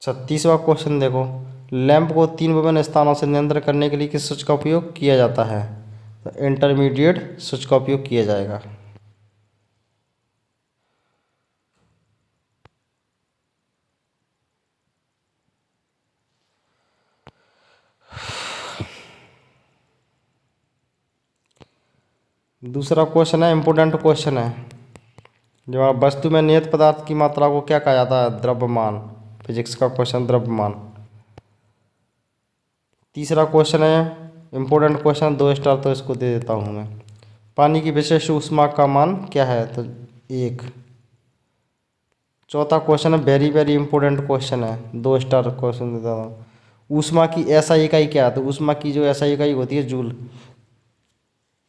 Speaker 1: छत्तीसवां क्वेश्चन देखो, लैंप को 3 विभिन्न स्थानों से नियंत्रण करने के लिए किस स्विच का उपयोग किया जाता है, तो इंटरमीडिएट स्विच का उपयोग किया जाएगा। दूसरा क्वेश्चन है, इंपोर्टेंट क्वेश्चन है। जवाब, वस्तु में नियत पदार्थ की मात्रा को क्या कहा जाता है, द्रव्यमान। फिजिक्स का क्वेश्चन, द्रव्यमान। तीसरा क्वेश्चन है इंपॉर्टेंट क्वेश्चन, 2 स्टार तो इसको दे देता हूँ मैं। पानी की विशेष ऊष्मा का मान क्या है, तो 1। चौथा क्वेश्चन है वेरी वेरी इंपॉर्टेंट क्वेश्चन है, 2 स्टार क्वेश्चन देता हूँ। ऊष्मा की SI इकाई क्या है, तो ऊष्मा की जो SI इकाई होती है जूल,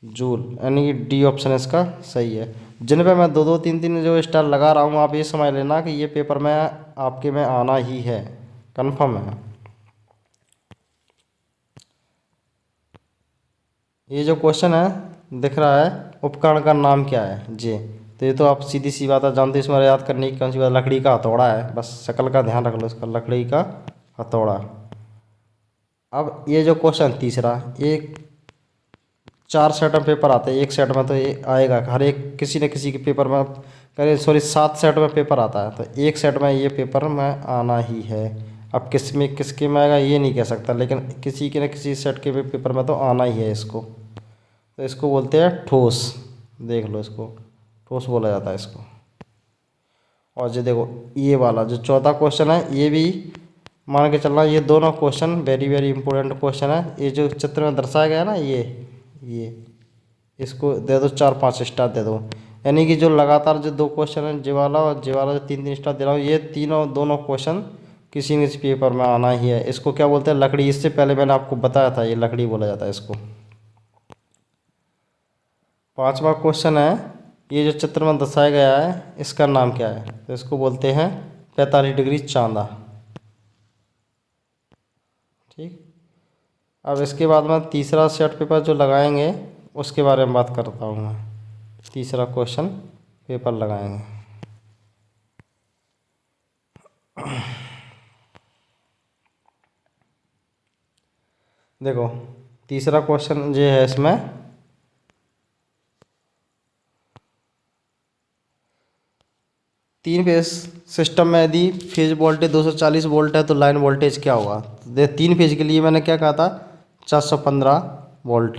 Speaker 1: जूल, यानी कि डी ऑप्शन इसका सही है। जिन पे मैं 2-2 3-3 जो स्टार लगा रहा हूँ, आप ये समझ लेना कि ये पेपर में आपके में आना ही है, कन्फर्म है। ये जो क्वेश्चन है दिख रहा है, उपकरण का नाम क्या है जी, तो ये तो आप सीधी सी बात है जानते, इसमें याद करने की कौन सी बात, लकड़ी का हथौड़ा है। बस शक्ल का ध्यान रख लो इसका, लकड़ी का हथौड़ा। अब ये जो क्वेश्चन तीसरा, ये 4 सेट में पेपर आते हैं, एक सेट में तो ये आएगा हर एक, किसी न किसी के पेपर में, करें सॉरी 7 सेट में पेपर आता है, तो एक सेट में ये पेपर में आना ही है। अब किसके में आएगा ये नहीं कह सकता, लेकिन किसी के न किसी सेट के पेपर में तो आना ही है इसको। तो इसको बोलते हैं ठोस, देख लो इसको ठोस बोला जाता है इसको। और ये देखो ये वाला जो चौथा क्वेश्चन है, ये भी मान के चलना, ये दोनों question very very important question है। ये जो चित्र में दर्शाया गया है ना, ये इसको दे दो 4-5 स्टार दे दो। यानी कि जो लगातार जो 2 क्वेश्चन है, जे वाला और जे वाला, जो 3-3 स्टार दे रहा हूँ, ये दोनों क्वेश्चन किसी न किसी पेपर में आना ही है। इसको क्या बोलते हैं, लकड़ी। इससे पहले मैंने आपको बताया था, ये लकड़ी बोला जाता है इसको। 5वां क्वेश्चन है, ये जो चित्र में दर्शाया गया है इसका नाम क्या है? तो इसको बोलते हैं 45 डिग्री चांदा। ठीक। अब इसके बाद में तीसरा सेट पेपर जो लगाएंगे उसके बारे में बात करता हूँ मैं। तीसरा क्वेश्चन पेपर लगाएंगे। देखो तीसरा क्वेश्चन ये है, इसमें तीन फेज सिस्टम में यदि फेज वोल्टेज 240 वोल्ट है तो लाइन वोल्टेज क्या होगा? तो तीन फेज के लिए मैंने क्या कहा था? 415 वोल्ट,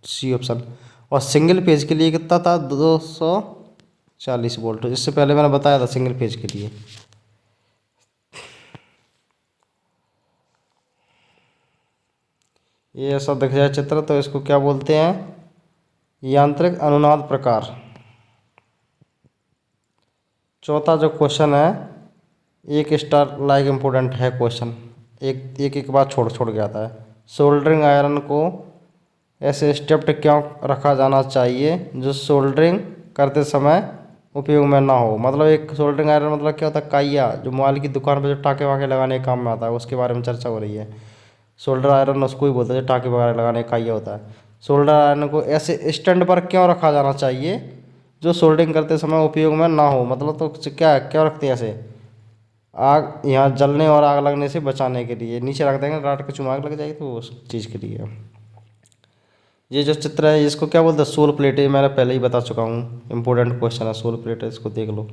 Speaker 1: सी ऑप्शन। और सिंगल फेज के लिए कितना था? 240 वोल्ट। इससे पहले मैंने बताया था सिंगल फेज के लिए। ये ऐसा दिख जाए चित्र तो इसको क्या बोलते हैं? यांत्रिक अनुनाद प्रकार। चौथा जो क्वेश्चन है, एक स्टार लाइक इम्पोर्टेंट है क्वेश्चन, एक बार छोड़ छोड़ के आता है। सोल्डरिंग आयरन को ऐसे स्टेप्ड क्यों रखा जाना चाहिए जो सोल्डरिंग करते समय उपयोग में ना हो? मतलब एक सोल्डरिंग आयरन मतलब क्या होता है? काइया, जो मोबाइल की दुकान पर जो टाँके वाके लगाने के काम में आता है, उसके बारे में चर्चा हो रही है। सोल्डर आयरन उसको ही बोलते हैं जो टाँके वगैरह लगाने का ये होता है। सोल्डर आयरन को ऐसे स्टैंड पर क्यों रखा जाना चाहिए जो सोल्डरिंग करते समय उपयोग में ना हो? मतलब तो क्या क्यों रखते हैं ऐसे? आग यहाँ जलने और आग लगने से बचाने के लिए। नीचे रख देंगे, रात के चुम आग लग जाएगी तो उस चीज़ के लिए। ये जो चित्र है इसको क्या बोलते हैं? Soul plate. ये मैंने पहले ही बता चुका हूँ, इंपॉर्टेंट क्वेश्चन है सोल प्लेट, इसको देख लो।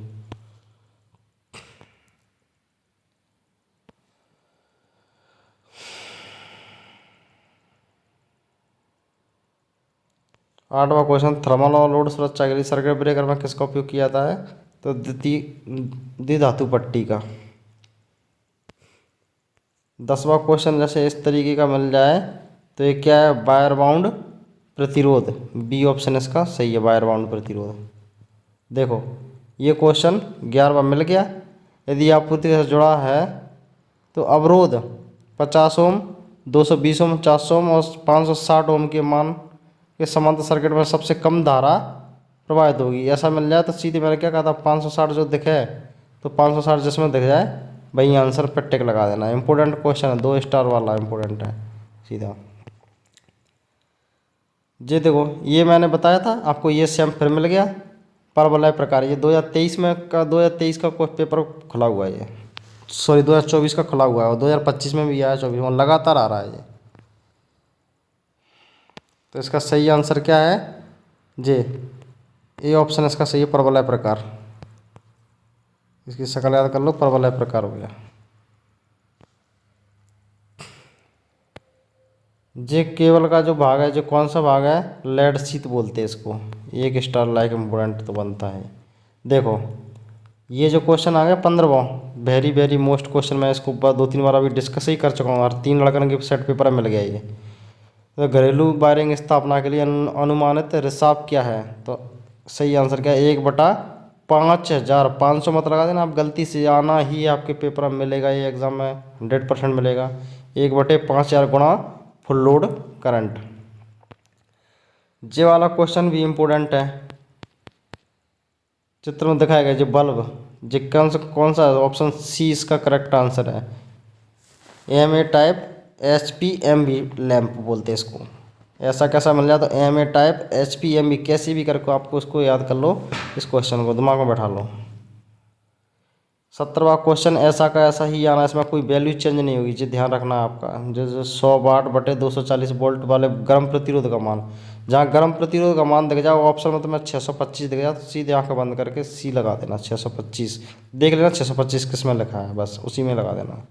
Speaker 1: आठवां क्वेश्चन, थर्मल और लोड सुरक्षा के लिए सर्किट ब्रेकर में किसका उपयोग किया जाता है? तो द्विधातु पट्टी का। 10वां क्वेश्चन जैसे इस तरीके का मिल जाए तो ये क्या है? वायर बाउंड प्रतिरोध। बी ऑप्शन इसका सही है, वायर बाउंड प्रतिरोध। देखो ये क्वेश्चन 11वां मिल गया। यदि आपूर्ति से जुड़ा है तो अवरोध 50 ओम, 220 ओम, 400 ओम और 560 ओम के मान के समांतर सर्किट में सबसे कम धारा प्रवाहित होगी, ऐसा मिल जाए तो सीधे मैंने क्या कहा था? 560 जो दिखे तो 560 जिसमें दिख जाए वही आंसर पर टिक लगा देना। इंपॉर्टेंट क्वेश्चन है, 2 स्टार वाला इंपॉर्टेंट है सीधा। ये देखो ये मैंने बताया था आपको, ये सेम फिर मिल गया परवलय प्रकार। ये 2023 का कोई पेपर खुला हुआ है, ये सॉरी 2024 का खुला हुआ है और 2025 में भी आया, 24 में लगातार आ रहा है ये। तो इसका सही आंसर क्या है? जे ए ऑप्शन इसका सही है, परवलय प्रकार। इसकी शक्ल याद कर लो, परवलय प्रकार हो गया। जे केबल का जो भाग है, जो कौन सा भाग है? लेड शीथ बोलते हैं इसको। एक स्टार लाइक इम्पोर्टेंट तो बनता है। देखो ये जो क्वेश्चन आ गया 15वां, वेरी वेरी मोस्ट क्वेश्चन, मैं इसको 2-3 बार अभी डिस्कस ही कर चुका हूँ और 3 लड़कन के सेट पेपर मिल गया ये। तो घरेलू वायरिंग स्थापना के लिए अनुमानित रिसाव क्या है? तो सही आंसर क्या है? 1/5500 मत लगा देना आप, गलती से आना ही आपके पेपर में मिलेगा, ये एग्ज़ाम में 100% मिलेगा। 1/5000 गुणा फुल लोड करंट। ये वाला क्वेश्चन भी इम्पोर्टेंट है। चित्र में दिखाया गया जो बल्ब, जो कौन सा ऑप्शन सी इसका करेक्ट आंसर है। M A type HPMB lamp बोलते हैं इसको। ऐसा कैसा मिल जाए? तो एम ए टाइप HPMB, कैसी भी करके आपको उसको याद कर लो, इस क्वेश्चन को दिमाग में बैठा लो। 17वां क्वेश्चन ऐसा का ऐसा ही आना, इसमें कोई वैल्यू चेंज नहीं होगी, जी ध्यान रखना आपका। जो 100 वाट बटे 240 वोल्ट वाले गर्म प्रतिरोध का मान, जहाँ गर्म प्रतिरोध का मान दिख जाओ ऑप्शन में, तो मैं 625 दिख जाए तो सीधे आंखें बंद करके सी लगा देना। 625 देख लेना, 625 किस में लिखा है, बस उसी में लगा देना।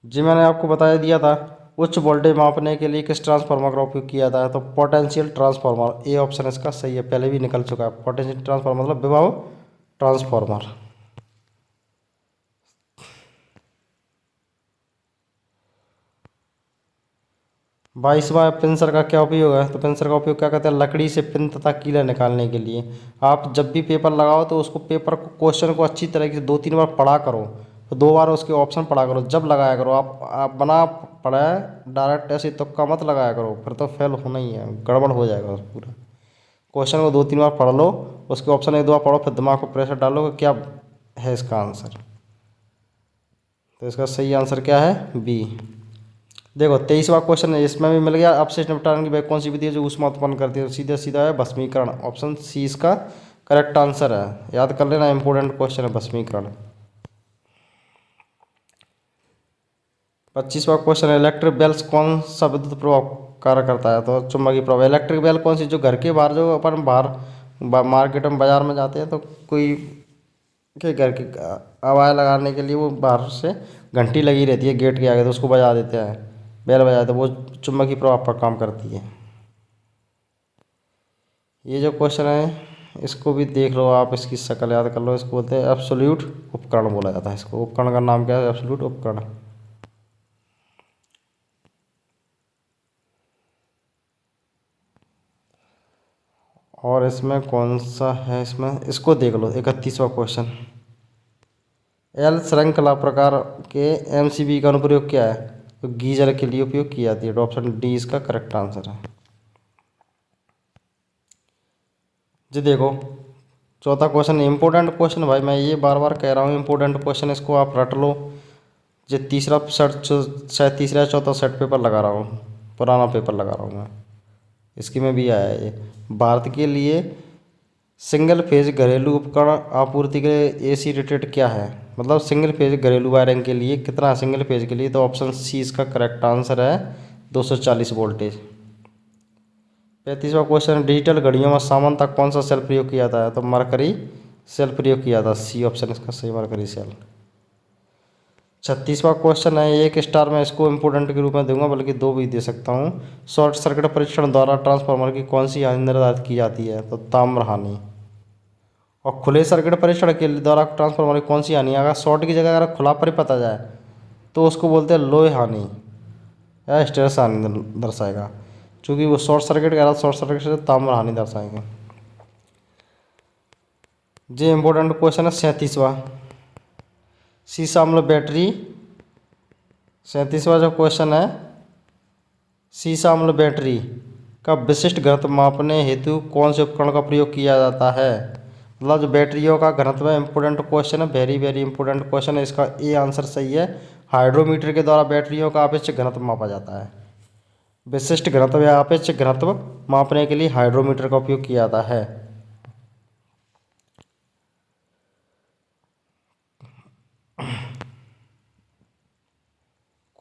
Speaker 1: जी मैंने आपको बता दिया था उच्च वोल्टेज मापने के लिए किस ट्रांसफार्मर का उपयोग किया जाता है? तो पोटेंशियल ट्रांसफार्मर, ए ऑप्शन इसका सही है, पहले भी निकल चुका है। पोटेंशियल ट्रांसफार्मर मतलब विभव ट्रांसफार्मर। बाईसवां पिंसर का क्या उपयोग है? तो पिंसर का उपयोग क्या करते हैं? लकड़ी से पिन तथा कीले निकालने के लिए। आप जब भी पेपर लगाओ तो उसको पेपर को क्वेश्चन को अच्छी तरीके से 2-3 बार पढ़ा करो, तो 2 बार उसके ऑप्शन पढ़ा करो, जब लगाया करो। आप बना पढ़े डायरेक्ट ऐसे तुक्का मत लगाया करो, फिर तो फेल होना ही है, गड़बड़ हो जाएगा पूरा। क्वेश्चन को 2-3 बार पढ़ लो, उसके ऑप्शन 1-2 बार पढ़ो, फिर दिमाग को प्रेशर डालो कि क्या है इसका आंसर। तो इसका सही आंसर क्या है? बी। देखो 23वां क्वेश्चन है, इसमें भी मिल गया अपशिष्ट निपटान की वह कौन सी विधि है जो ऊष्मा उत्पन्न करती है? तो सीधा सीधा है भस्मीकरण, ऑप्शन सी इसका करेक्ट आंसर है। याद कर लेना, इंपॉर्टेंट क्वेश्चन है भस्मीकरण। 25वां क्वेश्चन है, इलेक्ट्रिक बेल्स कौन सा विद्युत प्रभाव कार्य करता है? तो चुंबकीय प्रभाव। इलेक्ट्रिक बेल कौन सी, जो घर के बाहर, जो अपन बाहर मार्केट में बाजार में जाते हैं तो कोई के घर की आवाज़ लगाने के लिए वो बाहर से घंटी लगी रहती है गेट के आगे, तो उसको बजा देते हैं, बेल बजा देते हैं, वो चुंबकीय प्रभाव पर काम करती है। ये जो क्वेश्चन है इसको भी देख लो आप, इसकी शक्ल याद कर लो। इसको बोलते हैं एब्सोल्यूट उपकरण बोला जाता है। इसको उपकरण का नाम क्या है? एब्सोल्यूट उपकरण। और इसमें कौन सा है, इसमें इसको देख लो 31वां क्वेश्चन। एल श्रृंखला प्रकार के एमसीबी का अनुप्रयोग क्या है? तो गीजर के लिए उपयोग की जाती है। तो ऑप्शन डी इसका करेक्ट आंसर है। जी देखो चौथा क्वेश्चन, इंपॉर्टेंट क्वेश्चन भाई, मैं ये बार बार कह रहा हूँ इंपॉर्टेंट क्वेश्चन, इसको आप रट लो। जो तीसरा सेट, शायद तीसरा या चौथा सेट पेपर लगा रहा हूँ, पुराना पेपर लगा रहा हूँ मैं, इसकी में भी आया है ये। भारत के लिए सिंगल फेज घरेलू उपकरण आपूर्ति के एसी रेटेड क्या है? मतलब सिंगल फेज घरेलू वायरिंग के लिए कितना है सिंगल फेज के लिए? तो ऑप्शन सी इसका करेक्ट आंसर है, 240 वोल्टेज। 35वां क्वेश्चन, डिजिटल घड़ियों में सामान्यतः कौन सा सेल प्रयोग किया जाता है? तो मरकरी सेल प्रयोग किया था। सी ऑप्शन इसका सही, मरकरी सेल। 36वां क्वेश्चन है, एक स्टार में इसको इंपोर्टेंट के रूप में दूंगा, बल्कि 2 भी दे सकता हूँ। शॉर्ट सर्किट परीक्षण द्वारा ट्रांसफार्मर की कौन सी हानि निर्धारित की जाती है? तो ताम्र हानि। और खुले सर्किट परीक्षण के द्वारा ट्रांसफार्मर की कौन सी हानि? अगर शॉर्ट की जगह अगर खुला परिपथ आ जाए तो उसको बोलते हैं लोहे हानि या हिस्टेरेसिस हानि दर्शाएगा। चूँकि वो शॉर्ट सर्किट कह रहा, शॉर्ट सर्किट से ताम्र हानि दर्शाएंगे। ये इंपॉर्टेंट क्वेश्चन है 37वां, सीसा अम्ल बैटरी। 37वां जो क्वेश्चन है, सीसा अम्ल बैटरी का विशिष्ट घनत्व मापने हेतु कौन से उपकरण का प्रयोग किया जाता है? मतलब जो बैटरियों का घनत्व है, इंपॉर्टेंट क्वेश्चन है, वेरी वेरी इंपॉर्टेंट क्वेश्चन है। इसका ए आंसर सही है। हाइड्रोमीटर के द्वारा बैटरियों का आपेक्षिक घनत्व मापा जाता है। विशिष्ट घनत्व या आपेक्षिक घनत्व मापने के लिए हाइड्रोमीटर का उपयोग किया जाता है।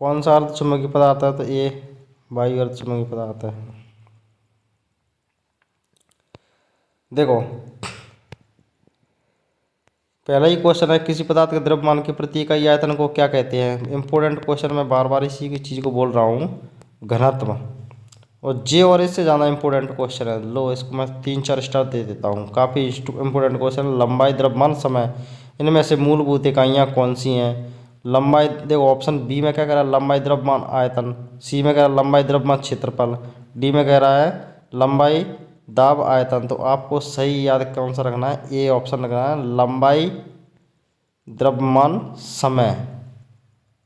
Speaker 1: कौन सा अर्धचुंबकीय पदार्थ है? तो ये वायु अर्धचुंबकीय पदार्थ है। देखो पहला ही क्वेश्चन है, किसी पदार्थ के द्रव्यमान की प्रति इकाई आयतन को क्या कहते हैं? इंपॉर्टेंट क्वेश्चन, मैं बार बार इसी की चीज़ को बोल रहा हूँ, घनत्व। और जे और इससे ज़्यादा इंपॉर्टेंट क्वेश्चन है, लो इसको मैं 3-4 स्टार दे देता हूँ। काफ़ी इंपॉर्टेंट क्वेश्चन। लंबाई, द्रव्यमान, समय, इनमें से मूलभूत इकाइयाँ कौन सी हैं? लंबाई, देखो ऑप्शन बी में क्या कह रहा है? लंबाई, द्रव्यमान, आयतन। सी में कह रहा है लंबाई, द्रव्यमान, क्षेत्रफल। डी में कह रहा है लंबाई, दाब, आयतन। तो आपको सही याद कौन सा रखना है? ए ऑप्शन रखना है, लंबाई, द्रव्यमान, समय।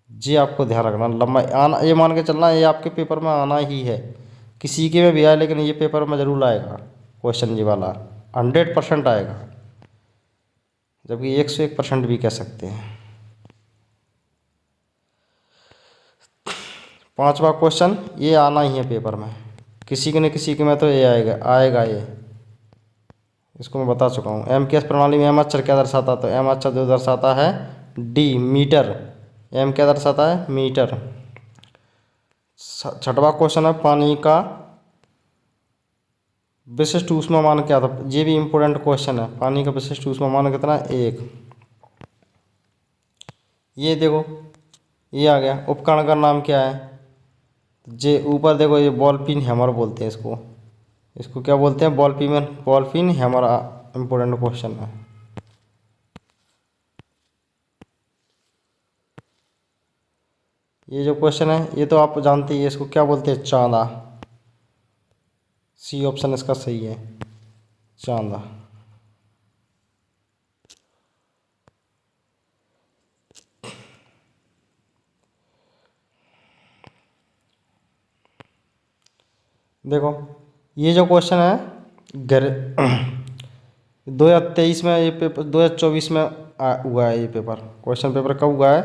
Speaker 1: जी आपको ध्यान रखना, लंबाई आना, ये मान के चलना ये आपके पेपर में आना ही है। किसी के में भी आए, लेकिन ये पेपर में ज़रूर आएगा क्वेश्चन, ये वाला 100% आएगा, जबकि 101% भी कह सकते हैं। 5वां क्वेश्चन, ये आना ही है पेपर में, किसी के न किसी के में तो ये आएगा आएगा ये। इसको मैं बता चुका हूँ। एम के एस प्रणाली में एम अक्षर क्या दर्शाता है? तो एम अक्षर जो दर्शाता है डी, मीटर। एम क्या दर्शाता है? मीटर। 6वां क्वेश्चन है, पानी का विशिष्ट ऊष्मामान क्या था? ये भी इंपॉर्टेंट क्वेश्चन है। पानी का विशिष्ट ऊष्मामान कितना है? 1। ये देखो ये आ गया। उपकरण का नाम क्या है? जे ऊपर देखो, ये बॉल पिन हैमर बोलते हैं इसको। इसको क्या बोलते हैं? Ball pin hammer. Important question है। ये जो क्वेश्चन है ये तो आप जानते ही, इसको क्या बोलते हैं? चांदा। सी ऑप्शन इसका सही है, चांदा। देखो ये जो क्वेश्चन है घर 2023 में ये पेपर, 2024 में हुआ है ये पेपर। क्वेश्चन पेपर कब हुआ है?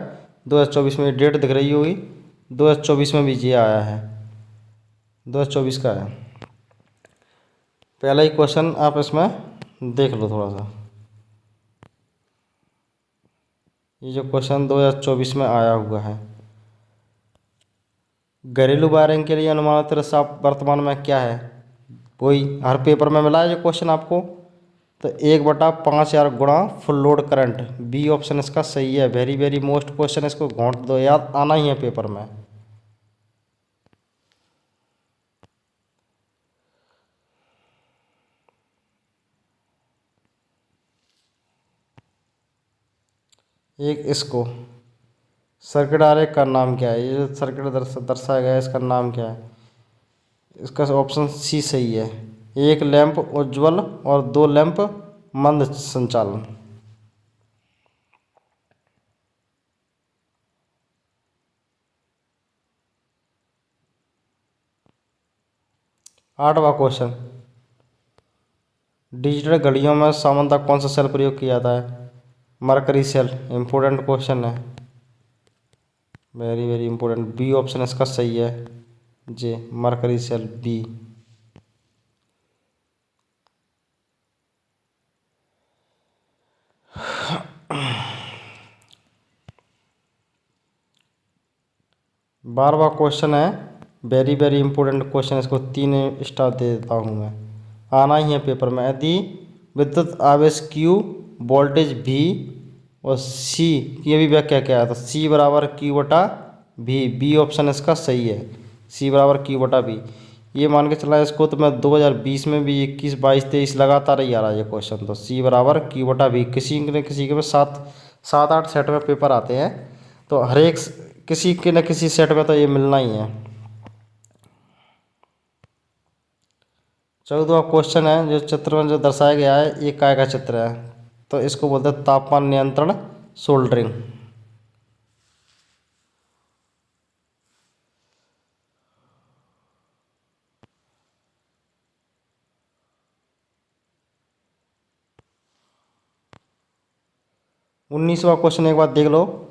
Speaker 1: 2024 में। ये डेट दिख रही होगी, 2024 में भी ये आया है, 2024 का है। पहला ही क्वेश्चन आप इसमें देख लो थोड़ा सा। ये जो क्वेश्चन 2024 में आया हुआ है, घरेलू वायरिंग के लिए अनुमानित रसाव वर्तमान में क्या है? वही हर पेपर में मिला है जो क्वेश्चन आपको। तो 1/5000 गुणा full load current, B option इसका सही है। वेरी वेरी मोस्ट क्वेश्चन, इसको घोंट दो, याद आना ही है पेपर में। एक इसको सर्किट आरेख का नाम क्या है? ये जो सर्किट दर्शाया गया है इसका नाम क्या है? इसका ऑप्शन सी सही है। एक लैंप उज्ज्वल और दो लैंप मंद संचालन। 8वां क्वेश्चन, डिजिटल घड़ियों में सामान्यतः कौन सा सेल प्रयोग किया जाता है? Mercury cell. इंपोर्टेंट क्वेश्चन है, very very important. B option इसका सही है, जे मरकरी सेल बी। बारहवां क्वेश्चन है, वेरी वेरी इंपॉर्टेंट क्वेश्चन, इसको 3 स्टार दे देता हूँ मैं, आना ही है पेपर में। यदि विद्युत आवेश Q, वोल्टेज V और C की भी व्याख्या क्या है? तो C बराबर Q बटा V। बी ऑप्शन इसका सही है, C बराबर Q बटा V। ये मान के चला इसको, तो मैं 2020 में भी 21, 22, 23 लगातार ही आ रहा है ये क्वेश्चन। तो C बराबर Q बटा V। किसी न किसी के में 7-8 सेट में पेपर आते हैं, तो हर एक किसी के न किसी सेट में तो ये मिलना ही है। 14वां क्वेश्चन है, जो चित्र में जो दर्शाया गया है ये काय का चित्र है? तो इसको बोलते हैं तापमान नियंत्रण सोल्डरिंग। उन्नीसवां क्वेश्चन एक बार देख लो,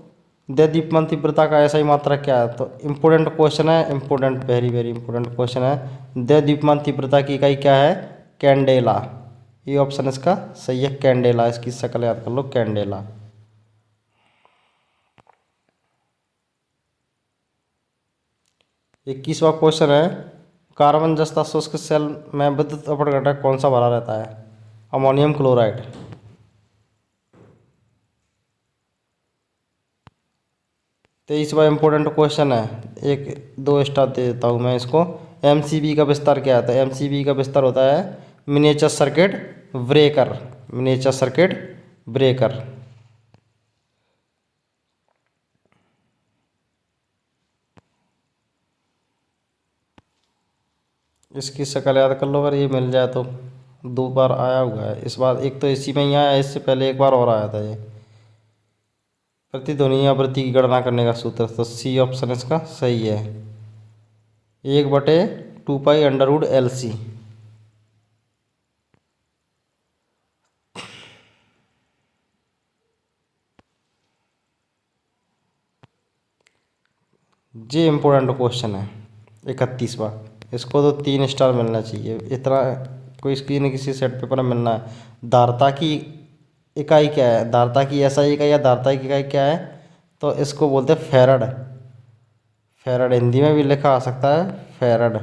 Speaker 1: दीप्तिमान तीव्रता का ऐसा ही मात्रक क्या है? तो इम्पोर्टेंट क्वेश्चन है, important, very very important question है। दीप्तिमान तीव्रता की इकाई क्या है? कैंडेला। ये ऑप्शन इसका सही है, कैंडेला। इसकी शक्ल याद कर लो, कैंडेला। 21वां क्वेश्चन है, कार्बन जस्ता शुष्क सेल में विद्युत अपघटक कौन सा भरा रहता है? Ammonium chloride. 23वां इंपॉर्टेंट क्वेश्चन है, 1-2 स्टार दे देता हूँ मैं इसको। एमसीबी का विस्तार क्या होता है? एमसीबी का विस्तार होता है miniature circuit breaker. Miniature circuit breaker. इसकी शक्ल याद कर लो, अगर ये मिल जाए तो। 2 बार आया हुआ है, इस बार एक तो इसी में ही आया, इससे पहले एक बार और आया था ये। प्रतिध्वनि आवृत्ति की गणना करने का सूत्र, तो सी ऑप्शन इसका सही है, 1/2π√LC। ये इम्पोर्टेंट क्वेश्चन है 31वां। इसको तो 3 स्टार मिलना चाहिए, इतना कोई इसकी न किसी सेट पेपर में मिलना है। धारिता की इकाई क्या है? धारिता की एसआई इकाई या धारिता की इकाई क्या है? तो इसको बोलते हैं फैरड। फैरड हिंदी में भी लिखा आ सकता है, फैरड।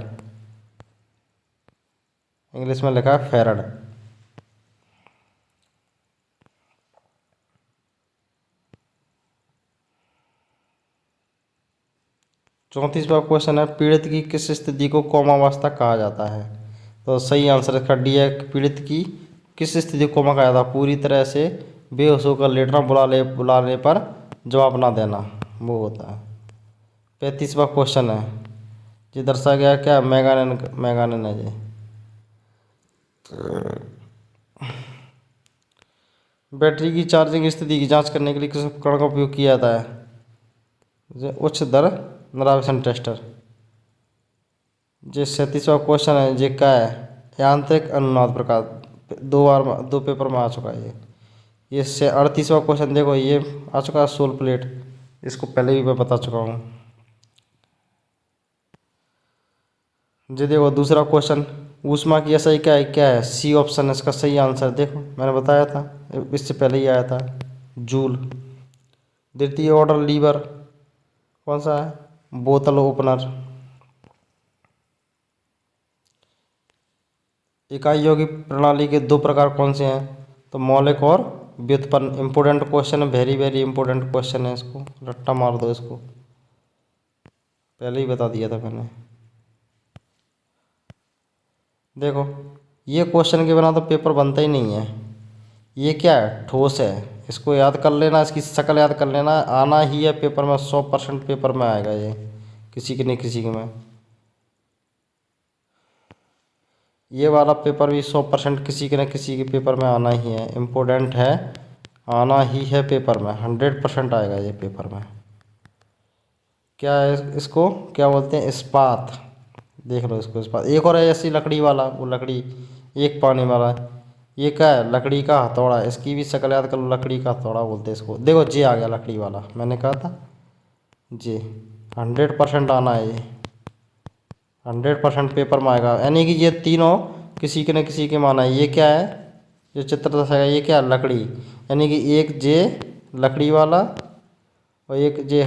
Speaker 1: इंग्लिश में लिखा है फैरड। 34वां क्वेश्चन है, पीड़ित की किस स्थिति को कोमावस्था कहा जाता है? तो सही आंसर इसका डी है, पीड़ित की किस स्थिति को कोमा कहा जाता है? पूरी तरह से बेहोश होकर लेटना, बुलाने पर जवाब ना देना, वो होता है। 35वां क्वेश्चन है, ये दर्शाया गया क्या? मैंगानीज है जी। बैटरी की चार्जिंग स्थिति की जांच करने के लिए किस उपकरण का उपयोग किया जाता है? उच्च दर नरावेशन टेस्टर। जो 37वां क्वेश्चन है, ये क्या है? यांत्रिक अनुनाद प्रकार, दो पेपर में आ चुका है ये से 38वां क्वेश्चन देखो, ये आ चुका है सोल प्लेट, इसको पहले भी मैं बता चुका हूँ। जी देखो दूसरा क्वेश्चन, ऊष्मा की SI क्या है? सी ऑप्शन इसका सही आंसर, देखो मैंने बताया था, इससे पहले ही आया था, जूल। द्वितीय ऑर्डर लीवर कौन सा है? बोतल ओपनर। इकाइयों की प्रणाली के दो प्रकार कौन से हैं? तो मौलिक और व्युत्पन्न। इंपोर्टेंट क्वेश्चन है, वेरी वेरी इंपोर्टेंट क्वेश्चन है, इसको रट्टा मार दो, इसको पहले ही बता दिया था मैंने। देखो ये क्वेश्चन के बिना तो पेपर बनता ही नहीं है। ये क्या है? ठोस है, इसको याद कर लेना, इसकी शक्ल याद कर लेना, आना ही है पेपर में, 100% पेपर में आएगा ये, किसी के नहीं किसी के में। ये वाला पेपर भी 100% किसी के न किसी के पेपर में आना ही है, इम्पोर्टेंट है, आना ही है पेपर में, 100% आएगा ये पेपर में। क्या है इसको क्या बोलते हैं? इस्पात। देख लो इसको, इस्पात। एक और है ऐसी लकड़ी वाला, वो लकड़ी एक पानी वाला, ये क्या है? लकड़ी का हथौड़ा, इसकी भी शक्ल याद कर लो, लकड़ी का हथौड़ा बोलते हैं इसको। देखो जे आ गया लकड़ी वाला, मैंने कहा था जे, 100% आना है ये, 100% पेपर में आएगा। यानी कि ये तीनों किसी के न किसी के माना है। ये क्या है? जो चित्र दर्शाएगा ये क्या है? लकड़ी, यानी कि एक जे लकड़ी वाला और एक जे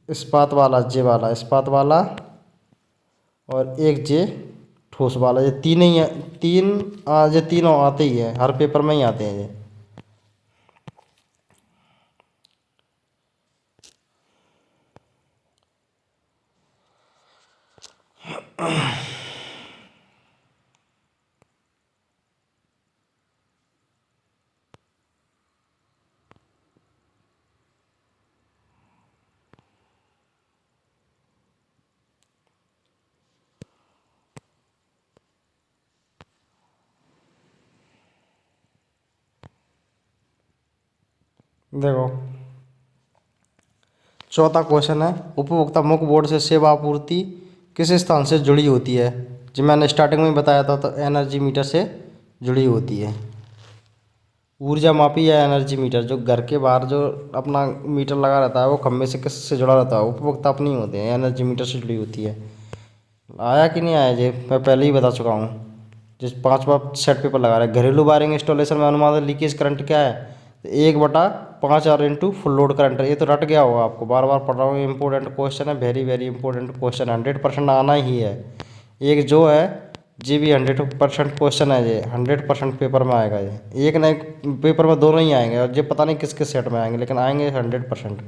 Speaker 1: इस्पात वाला, जे वाला इस्पात वाला, और एक जे ठोस वाला। ये तीन ही है, ये तीनों आते ही है, हर पेपर में ही आते हैं ये। देखो चौथा क्वेश्चन है, उपभोक्ता मुख्य बोर्ड से सेवा आपूर्ति किस स्थान से जुड़ी होती है? जो मैंने स्टार्टिंग में बताया था, तो एनर्जी मीटर से जुड़ी होती है। ऊर्जा मापी या एनर्जी मीटर, जो घर के बाहर जो अपना मीटर लगा रहता है, वो खंभे से किससे जुड़ा रहता है? उपभोक्ता अपनी होते हैं, एनर्जी मीटर से जुड़ी होती है। आया कि नहीं आया? जी मैं पहले ही बता चुका हूँ, जिस 5वां सेट पेपर लगा रहा है। घरेलू वायरिंग इंस्टॉलेशन में अनुमानित लीकेज करंट क्या है? तो 1/5000 इंटू फुल लोड करंट। ये तो रट गया होगा आपको, बार बार पढ़ रहा हूँ, इंपॉर्टेंट क्वेश्चन है, वेरी वेरी इंपॉर्टेंट क्वेश्चन, 100% आना ही है। एक जो है जी भी 100% क्वेश्चन है, ये 100% पेपर में आएगा ये। एक ना एक पेपर में दोनों ही आएंगे, और ये पता नहीं किस किस सेट में आएंगे, लेकिन आएंगे 100%।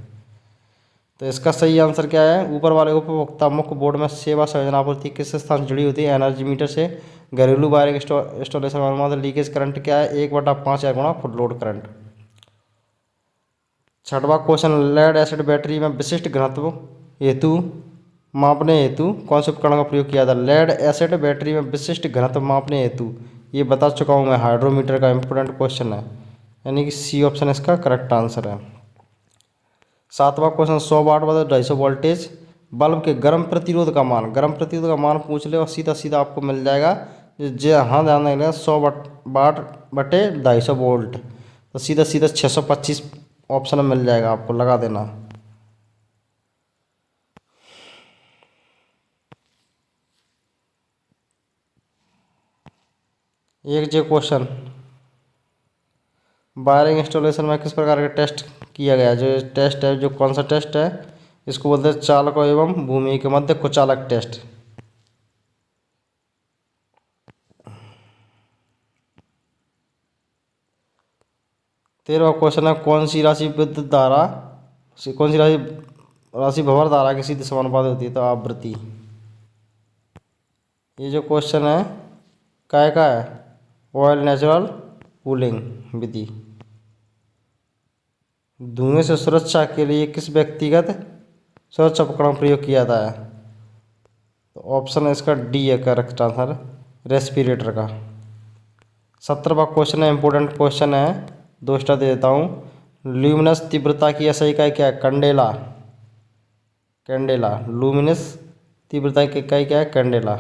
Speaker 1: तो इसका सही आंसर क्या है? ऊपर वाले उपभोक्ता मुख्य बोर्ड में सेवा संयोजन आपूर्ति किस स्थान से जुड़ी होती है? एनर्जी मीटर से। घरेलू वायरिंग इंस्टॉलेशन में अनुमानित लीकेज करंट क्या है? 1/5000 गुणा फुल लोड करंट। छठवां क्वेश्चन, लेड एसिड बैटरी में विशिष्ट घनत्व हेतु मापने हेतु कौन से उपकरण का प्रयोग किया था? लेड एसिड बैटरी में विशिष्ट घनत्व मापने हेतु, ये बता चुका हूँ मैं, हाइड्रोमीटर का इंपोर्टेंट क्वेश्चन है, यानी कि सी ऑप्शन इसका करेक्ट आंसर है। सातवां क्वेश्चन, 100 वाट व 250 वोल्टेज बल्ब के गर्म प्रतिरोध का मान, गर्म प्रतिरोध का मान पूछ ले और सीधा सीधा आपको मिल जाएगा। हाँ ध्यान देंगे, 100 वाट बटे 250 वोल्ट, तो सीधा सीधा 625 ऑप्शन मिल जाएगा आपको, लगा देना। एक जो क्वेश्चन, वायरिंग इंस्टॉलेशन में किस प्रकार का टेस्ट किया गया? जो टेस्ट है, जो कौन सा टेस्ट है, इसको बोलते हैं चालकों एवं भूमि के मध्य कुचालक टेस्ट। तेरहवां क्वेश्चन है, कौन सी राशि विद्युत धारा कौन सी राशि भंवर धारा की सीधे समानुपाती होती है? तो आवृत्ति। ये जो क्वेश्चन है काय का है? ऑयल नेचुरल कूलिंग विधि। धुएं से सुरक्षा के लिए किस व्यक्तिगत सुरक्षा उपकरण का प्रयोग किया जाता है? तो ऑप्शन है इसका डी है करेक्ट आंसर, रेस्पिरेटर का। 17वां क्वेश्चन है, इंपोर्टेंट क्वेश्चन है, 2 स्टार दे देता हूँ। ल्यूमिनस तीव्रता की SI इकाई क्या है? Candela, candela. लूमिनस तीव्रता की इकाई क्या है? कैंडेला।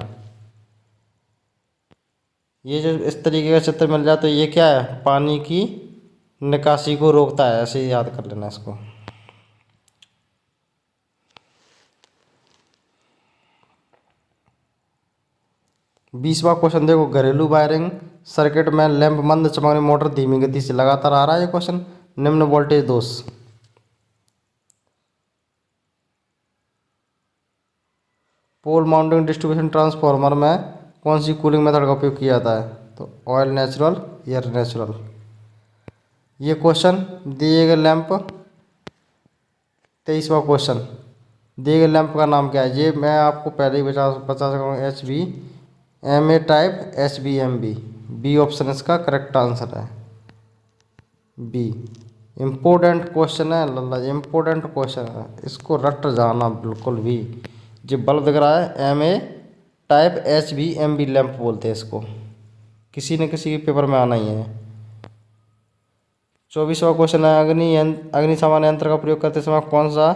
Speaker 1: ये जो इस तरीके का चित्र मिल जाए तो ये क्या है, पानी की निकासी को रोकता है, ऐसे ही याद कर लेना इसको। बीसवां क्वेश्चन देखो, घरेलू वायरिंग सर्किट में लैंप मंद चमकने मोटर धीमी गति से लगातार आ रहा है ये क्वेश्चन। निम्न वोल्टेज दोष। पोल माउंटिंग डिस्ट्रीब्यूशन ट्रांसफार्मर में कौन सी कूलिंग मेथड का उपयोग किया जाता है? तो ऑयल नेचुरल, एयर नेचुरल। ये क्वेश्चन दिए गए लैंप, 23वां क्वेश्चन, दिए गए लैंप का नाम क्या है? ये मैं आपको पहले ही बता सकता हूँ, HVMA type, HVMB। B option इसका करेक्ट आंसर है, बी। इम्पोर्टेंट क्वेश्चन है लल्ला, इम्पोर्टेंट क्वेश्चन है, इसको रट जाना बिल्कुल भी। जो बल्ब दिख रहा है MA टाइप HVMB लैंप बोलते हैं इसको, किसी न किसी के पेपर में आना ही है। 24वां क्वेश्चन है, अग्निशमन यंत्र का प्रयोग करते समय कौन सा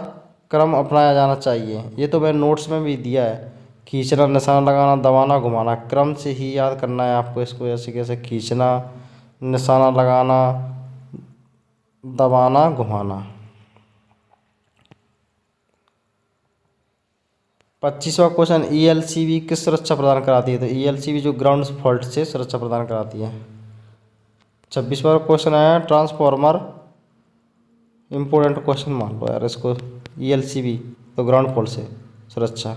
Speaker 1: क्रम अपनाया जाना चाहिए? ये तो मैंने नोट्स में भी दिया है, खींचना, निशाना लगाना, दबाना, घुमाना। क्रम से ही याद करना है आपको इसको, ऐसे कैसे खींचना, निशाना लगाना, दबाना, घुमाना। 25वां क्वेश्चन, ELCB किस सुरक्षा प्रदान कराती है? तो ELCB जो ग्राउंड फॉल्ट से सुरक्षा प्रदान कराती है। 26वां क्वेश्चन है, ट्रांसफार्मर, इंपोर्टेंट क्वेश्चन मान लो यार इसको, ELCB तो ग्राउंड फॉल्ट से सुरक्षा,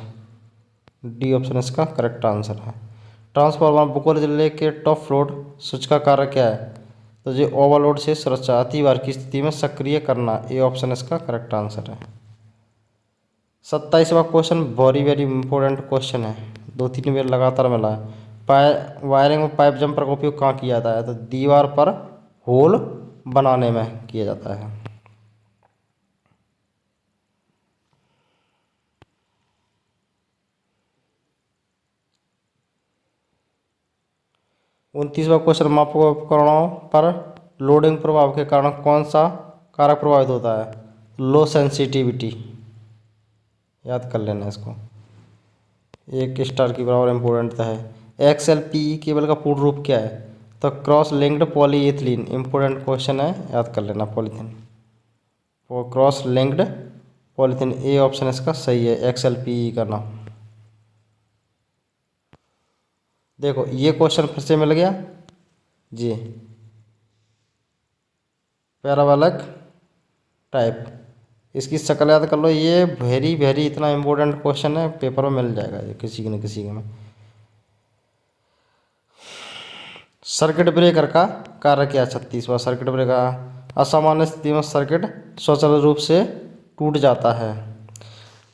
Speaker 1: डी ऑप्शन इसका करेक्ट आंसर है। ट्रांसफार्मर बोकारो जिले के टॉप फ्लोर स्विच का कार्य क्या है? तो ये ओवरलोड से सुरक्षा, अति भार की स्थिति में सक्रिय करना, ए ऑप्शन इसका करेक्ट आंसर है। 27वां question very very important question है, 2-3 बार लगातार मिला है। वायरिंग में पाइप जंपर का उपयोग कहाँ किया जाता है? तो दीवार पर होल बनाने में किया जाता है। उनतीसवां क्वेश्चन, मापक उपकरणों पर लोडिंग प्रभाव के कारण कौन सा कारक प्रभावित होता है? लो सेंसिटिविटी, याद कर लेना इसको, 1 स्टार की बराबर इम्पोर्टेंट है। XLPE केबल का पूर्ण रूप क्या है? तो cross linked polyethylene, important question है, याद कर लेना, पॉलीथीन, क्रॉस लिंक्ड पॉलीथीन, ए ऑप्शन इसका सही है, XLPE का नाम। देखो ये क्वेश्चन फिर से मिल गया जी, पैराबोलिक टाइप, इसकी शक्ल याद कर लो। ये वेरी वेरी इतना इम्पोर्टेंट क्वेश्चन है, पेपर में मिल जाएगा ये किसी न किसी के में। सर्किट ब्रेकर का कार्य क्या? 36वां, सर्किट ब्रेकर, असामान्य स्थिति में सर्किट स्वचालित रूप से टूट जाता है।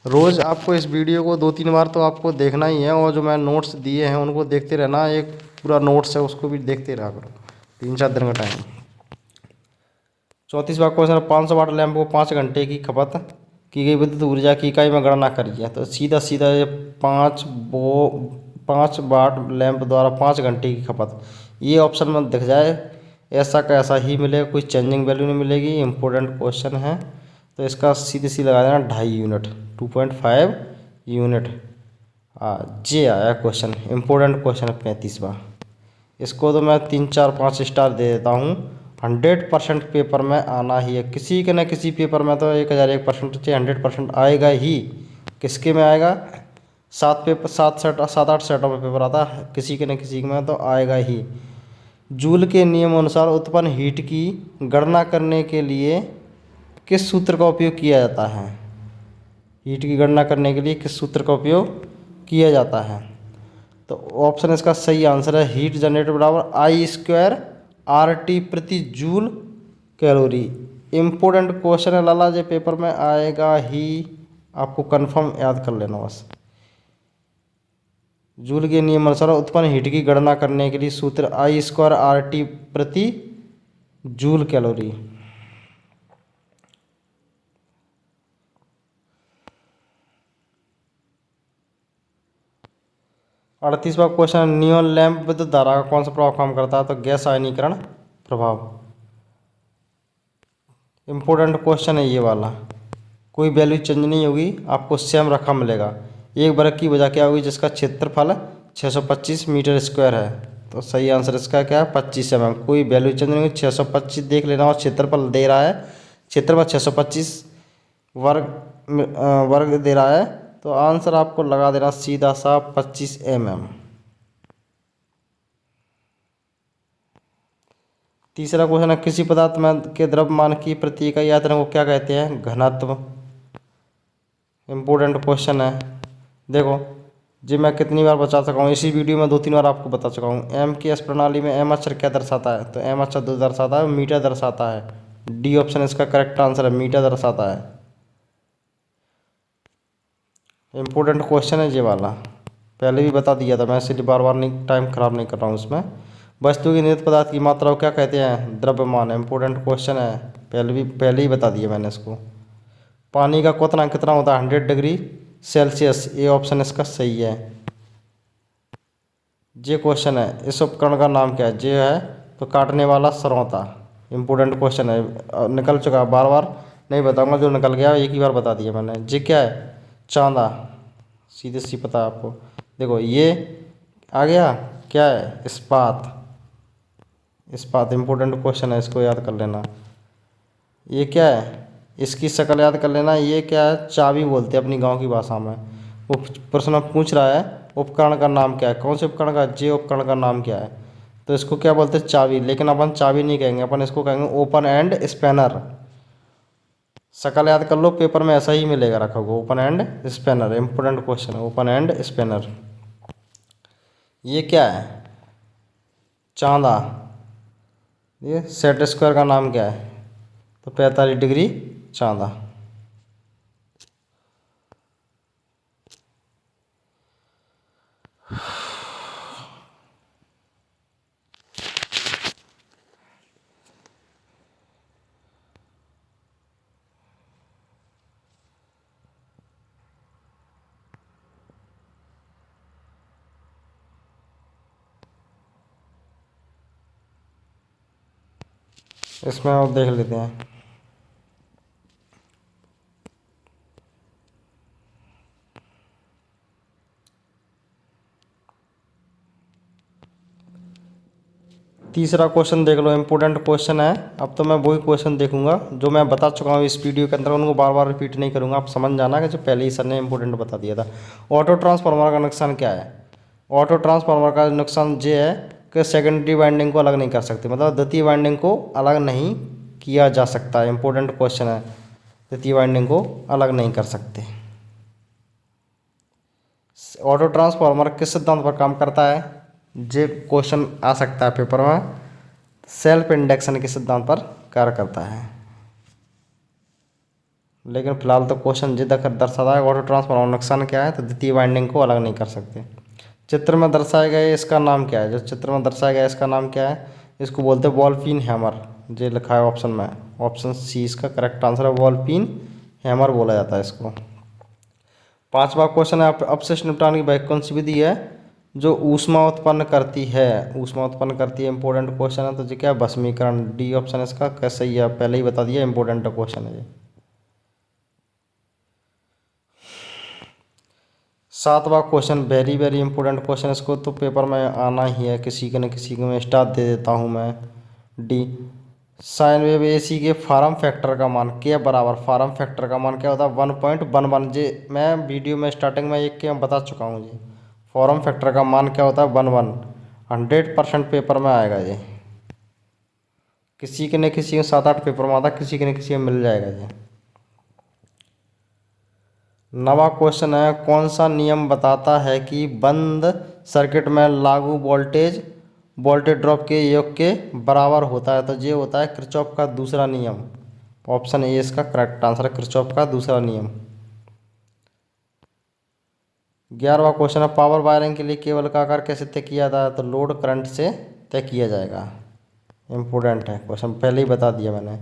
Speaker 1: रोज़ आपको इस वीडियो को 2-3 बार तो आपको देखना ही है, और जो मैं नोट्स दिए हैं उनको देखते रहना, एक पूरा नोट्स है उसको भी देखते रहा करो, 3-4 दिन का टाइम। 34वां क्वेश्चन, 500 वाट लैंप को 5 घंटे की खपत की गई विद्युत ऊर्जा की इकाई में गणना करिए। तो सीधा सीधा ये 5 वाट लैंप द्वारा 5 घंटे की खपत, ये ऑप्शन में दिख जाए ऐसा का ऐसा ही मिलेगा, कोई चेंजिंग वैल्यू नहीं मिलेगी। इंपॉर्टेंट क्वेश्चन है तो इसका सीधे सीधे लगा देना 2.5 यूनिट, 2.5 यूनिट। जे आया क्वेश्चन, इंपॉर्टेंट क्वेश्चन 35वां। इसको तो मैं 3-4-5 स्टार दे देता हूँ, 100% पेपर में आना ही है, किसी के न किसी पेपर में तो 1001% से 100% आएगा ही। किसके में आएगा? 7-8 सेटों में पेपर आता है, किसी के न किसी में तो आएगा ही। जूल के नियम अनुसार उत्पन्न हीट की गणना करने के लिए किस सूत्र का उपयोग किया जाता है? हीट की गणना करने के लिए किस सूत्र का उपयोग किया जाता है? तो ऑप्शन इसका सही आंसर है, हीट जनरेटर बराबर I² RT प्रति जूल कैलोरी। इम्पोर्टेंट क्वेश्चन है लाला, जो पेपर में आएगा ही, आपको कंफर्म याद कर लेना बस। जूल के नियम अनुसार उत्पन्न हीट की गणना करने के लिए सूत्र I² RT प्रति जूल कैलोरी। अड़तीसवां क्वेश्चन, नियोन लैंप विद्युत धारा का कौन सा प्रभाव कम करता है? तो गैस आयनीकरण प्रभाव। इम्पोर्टेंट क्वेश्चन है ये वाला, कोई वैल्यू चेंज नहीं होगी, आपको सेम रकम मिलेगा। एक वर्ग की भुजा क्या होगी जिसका क्षेत्रफल 625 मीटर स्क्वायर है? तो सही आंसर इसका क्या है 25 कोई वैल्यू चेंज नहीं हुई। 625 देख लेना और क्षेत्रफल दे रहा है, क्षेत्रफल 625 वर्ग दे रहा है, तो आंसर आपको लगा देना सीधा सा 25 mm। तीसरा क्वेश्चन है किसी पदार्थ में के द्रव्यमान की प्रति इकाई आयतन को क्या कहते हैं? घनत्व। इम्पोर्टेंट क्वेश्चन है। देखो जी मैं कितनी बार बता चुका हूँ, इसी वीडियो में 2-3 बार आपको बता चुका हूँ। एम की एस प्रणाली में एम अक्षर क्या दर्शाता है? तो एम अक्षर 2 दर्शाता है, मीटर दर्शाता है। डी ऑप्शन इसका करेक्ट आंसर है, मीटर दर्शाता है। इम्पोर्टेंट क्वेश्चन है ये वाला, पहले भी बता दिया था मैं, इसलिए बार बार नहीं टाइम खराब नहीं कर रहा हूँ इसमें। वस्तु की नियत पदार्थ की मात्रा को क्या कहते हैं? द्रव्यमान। इम्पोर्टेंट क्वेश्चन है, पहले ही बता दिया मैंने इसको। पानी का क्वथनांक कितना होता है? 100 डिग्री सेल्सियस। ए ऑप्शन इसका सही है। ये क्वेश्चन है इस उपकरण का नाम क्या है? ये है तो काटने वाला सरौता। इम्पोर्टेंट क्वेश्चन है, निकल चुका, बार बार नहीं बताऊंगा, जो निकल गया एक ही बार बता दिया मैंने। ये क्या है? चांदा। सीधे सी पता है आपको। देखो ये आ गया, क्या है? इस्पात। इस्पात इम्पोर्टेंट क्वेश्चन है, इसको याद कर लेना। ये क्या है? इसकी शक्ल याद कर लेना। ये क्या है? चाबी बोलते हैं अपनी गांव की भाषा में। वो प्रश्न पूछ रहा है उपकरण का नाम क्या है, कौन से उपकरण का? जे उपकरण का नाम क्या है? तो इसको क्या बोलते हैं? चाबी। लेकिन अपन चाबी नहीं कहेंगे, अपन इसको कहेंगे ओपन एंड स्पैनर। शक्ल याद कर लो, पेपर में ऐसा ही मिलेगा रखा हुआ, open end spanner. Important question है, ओपन एंड स्पैनर। ये क्या है? चांदा। ये सेट स्क्वायर का नाम क्या है? तो 45 डिग्री चांदा। इसमें और देख लेते हैं। तीसरा क्वेश्चन देख लो, इम्पोर्टेंट क्वेश्चन है। अब तो मैं वही क्वेश्चन देखूंगा जो मैं बता चुका हूँ इस वीडियो के अंदर, उनको बार बार रिपीट नहीं करूंगा। आप समझ जाना कि जो पहले ही सर ने इम्पोर्टेंट बता दिया था। ऑटो ट्रांसफार्मर का नुकसान क्या है? ऑटो ट्रांसफार्मर का नुकसान ये है कि सेकेंडरी वाइंडिंग को अलग नहीं कर सकते, मतलब द्वितीय वाइंडिंग को अलग नहीं किया जा सकता। इंपॉर्टेंट क्वेश्चन है, द्वितीय वाइंडिंग को अलग नहीं कर सकते। ऑटो ट्रांसफार्मर किस सिद्धांत पर काम करता है? ये क्वेश्चन आ सकता है पेपर में। सेल्फ इंडक्शन के सिद्धांत पर कार्य करता है। लेकिन फिलहाल तो क्वेश्चन ये दर्शाता है ऑटो ट्रांसफार्मर नुकसान क्या है, तो द्वितीय वाइंडिंग को अलग नहीं कर सकते। चित्र में दर्शाया गया इसका नाम क्या है? जो चित्र में दर्शाया गया इसका नाम क्या है? इसको बोलते हैं बॉल पिन हैमर। ये लिखा है ऑप्शन में, ऑप्शन सी इसका करेक्ट आंसर है, बॉल पिन हैमर बोला जाता है इसको। पांचवा क्वेश्चन है अपशिष्ट निपटान की वह कौन सी विधि है जो ऊष्मा उत्पन्न करती है? ऊष्मा उत्पन्न करती है, इंपॉर्टेंट क्वेश्चन है। तो ये क्या है? भस्मीकरण। डी ऑप्शन इसका कैसे ही है, पहले ही बता दिया, इंपॉर्टेंट क्वेश्चन है ये। सातवां question very very important question, इसको तो पेपर में आना ही है, किसी के न किसी को मैं स्टार दे देता हूँ मैं। डी साइन वेव एसी के फार्म फैक्टर का मान के बराबर, फार्म फैक्टर का मान क्या होता है? 1.11। जी मैं वीडियो में स्टार्टिंग में एक के बता चुका हूँ जी। फॉर्म फैक्टर का मान क्या होता है? 11। 100% पेपर में आएगा ये, किसी के न किसी को 7-8 पेपर में आता है, किसी के न किसी को मिल जाएगा ये। नवा क्वेश्चन है कौन सा नियम बताता है कि बंद सर्किट में लागू वोल्टेज वोल्टेज ड्रॉप के योग के बराबर होता है? तो ये होता है किरचॉफ का दूसरा नियम। ऑप्शन ए इसका करेक्ट आंसर है, किरचॉफ का दूसरा नियम। 11वां क्वेश्चन है पावर वायरिंग के लिए केबल का आकार कैसे तय किया जाता है? तो लोड करंट से तय किया जाएगा। इम्पोर्टेंट है क्वेश्चन, पहले ही बता दिया मैंने।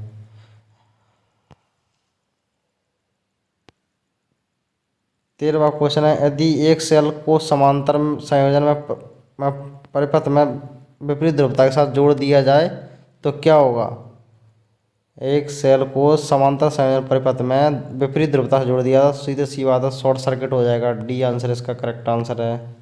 Speaker 1: 13वां क्वेश्चन है यदि एक सेल को समांतर संयोजन में परिपथ में विपरीत ध्रुवता के साथ जोड़ दिया जाए तो क्या होगा? एक सेल को समांतर संयोजन परिपथ में विपरीत ध्रुवता से जोड़ दिया तो सीधे सी बात है, शॉर्ट सर्किट हो जाएगा। डी आंसर इसका करेक्ट आंसर है।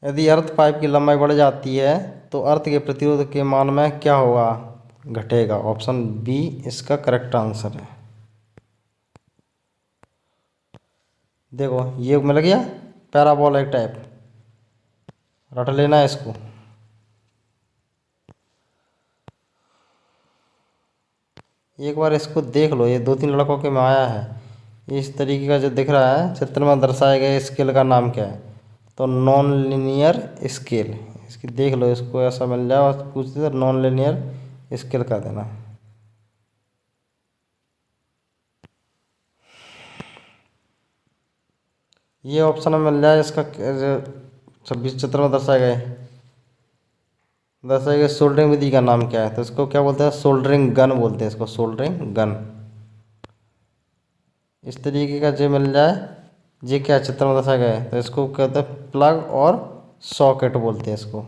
Speaker 1: यदि अर्थ पाइप की लंबाई बढ़ जाती है तो अर्थ के प्रतिरोध के मान में क्या होगा, घटेगा। ऑप्शन बी इसका करेक्ट आंसर है। देखो ये मिल गया पैराबोलिक टाइप, रट लेना है इसको। एक बार इसको देख लो, ये 2-3 लड़कों के में आया है। इस तरीके का जो दिख रहा है चित्र में दर्शाए गए स्केल का नाम क्या है, तो नॉन लीनियर स्केल। इसकी देख लो, इसको ऐसा मिल जाए और पूछते तो नॉन लीनियर स्केल कर देना। ये ऑप्शन में मिल जाए इसका 26 चित्र में दर्शाए गए सोल्डरिंग विधि का नाम क्या है, तो इसको क्या बोलते हैं, सोल्डरिंग गन बोलते हैं इसको, सोल्डरिंग गन। इस तरीके का जो मिल जाए, ये क्या चित्र में दर्शाया गया है, तो इसको कहते हैं प्लग और सॉकेट बोलते हैं इसको।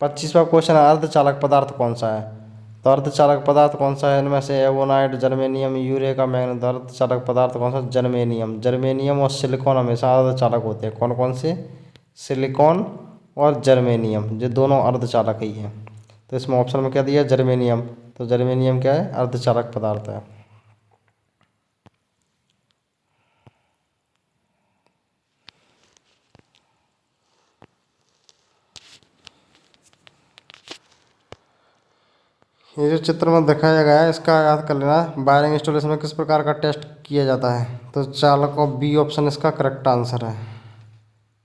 Speaker 1: 25वां क्वेश्चन है, अर्धचालक पदार्थ कौन सा है, तो अर्धचालक पदार्थ कौन सा है, इनमें से एवोनाइट, जर्मेनियम, यूरेका, मैग्नीज। अर्धचालक पदार्थ कौन सा, जर्मेनियम। जर्मेनियम और सिलिकॉन हमेशा अर्धचालक होते हैं। कौन कौन से, सिलिकॉन और जर्मेनियम, ये दोनों अर्धचालक ही हैं। तो इसमें ऑप्शन में क्या दिया, जर्मेनियम। तो जर्मेनियम क्या है, अर्धचालक पदार्थ है। ये जो चित्र में दिखाया गया है इसका याद कर लेना। वायरिंग इंस्टॉलेशन में किस प्रकार का टेस्ट किया जाता है, तो चालकों, बी ऑप्शन इसका करेक्ट आंसर है।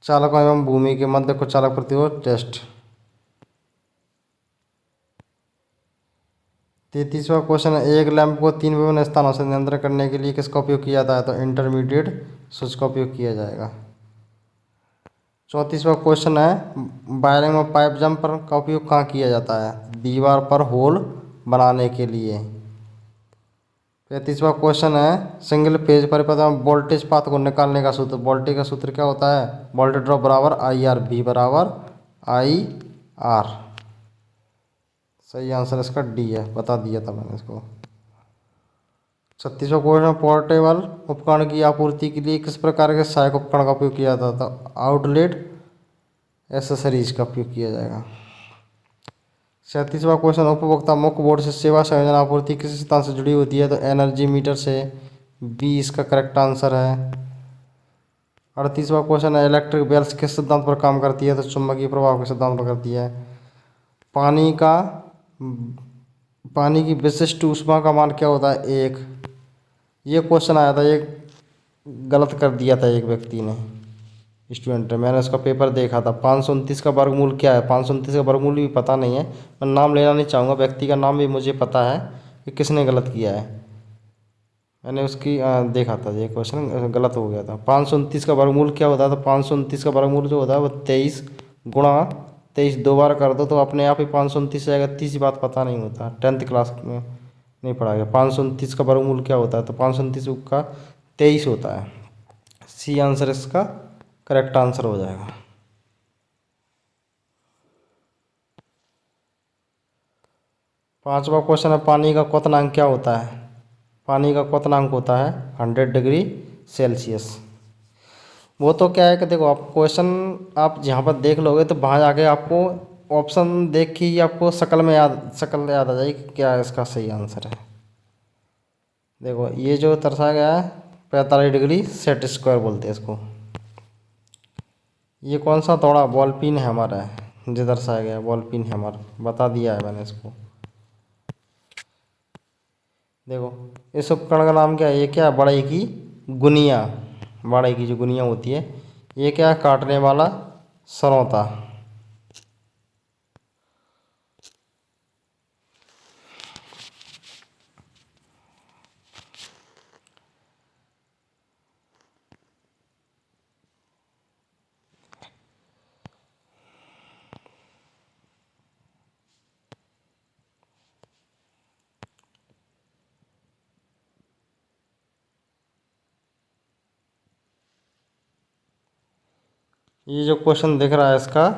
Speaker 1: चालकों एवं भूमि के मध्य को चालक प्रतिरोध टेस्ट। 33वां क्वेश्चन है, एक लैंप को 3 विभिन्न स्थानों से नियंत्रण करने के लिए किसका उपयोग किया जाता है, तो इंटरमीडिएट स्विच का उपयोग किया जाएगा। 34वां क्वेश्चन है, वायरिंग में पाइप जंपर का उपयोग कहाँ किया जाता है, दीवार पर होल बनाने के लिए। 35वां क्वेश्चन है, सिंगल फेज परिपथ में वोल्टेज पाथ को निकालने का सूत्र। वोल्टेज का सूत्र क्या होता है, वोल्टेज ड्रॉप बराबर IR, V बराबर IR। सही आंसर इसका डी है, बता दिया था मैंने इसको। 36वां क्वेश्चन, पोर्टेबल उपकरण की आपूर्ति के लिए किस प्रकार के सहायक उपकरण का उपयोग किया जाता था, आउटलेट एसेसरीज का उपयोग किया जाएगा। 37वां क्वेश्चन, उपभोक्ता मुख्य बोर्ड से सेवा संयोजन आपूर्ति किस सिद्धांत से जुड़ी होती है, तो एनर्जी मीटर से। बी इसका करेक्ट आंसर है। 38वां क्वेश्चन है, इलेक्ट्रिक बेल्स किस सिद्धांत पर काम करती है, तो चुंबकीय प्रभाव के सिद्धांत पर करती है। पानी की विशिष्ट ऊष्मा का मान क्या होता है, 1। ये क्वेश्चन आया था, ये गलत कर दिया था एक व्यक्ति ने, स्टूडेंट है, मैंने उसका पेपर देखा था। 529 का वर्गमूल क्या है, 529 का वर्गमूल भी पता नहीं है। मैं नाम लेना नहीं चाहूँगा, व्यक्ति का नाम भी मुझे पता है कि किसने गलत किया है। मैंने उसकी देखा था, ये क्वेश्चन गलत हो गया था। 529 का वर्गमूल क्या होता है, तो 529 का वर्गमूल जो होता है वो 23 गुणा 23 दो बार कर दो तो अपने आप ही 529 आएगा। 30 बात पता नहीं होता, 10th क्लास में नहीं पढ़ा गया। 529 का वर्गमूल क्या होता है, तो 529 का 23 होता है। सी आंसर इसका करेक्ट आंसर हो जाएगा। 5वां क्वेश्चन है, पानी का क्वथनांक क्या होता है, पानी का क्वथनांक होता है 100 डिग्री सेल्सियस। वो तो क्या है कि देखो, आप क्वेश्चन आप जहाँ पर देख लोगे तो वहाँ जाके आपको ऑप्शन देख के ही आपको शकल याद आ जाएगी कि क्या इसका सही आंसर है। देखो ये जो दर्शाया गया है 45 डिग्री सेट स्क्वायर बोलते हैं इसको। ये कौन सा थोड़ा बॉल पिन है हमारा है, जो दर्शाया गया बॉल पिन है हमारा, बता दिया है मैंने इसको। देखो इस उपकरण का नाम क्या है, ये क्या है, बढ़ई की गुनिया, बढ़ई की जो गुनिया होती है। ये क्या है, काटने वाला सरौता। ये जो क्वेश्चन दिख रहा है इसका,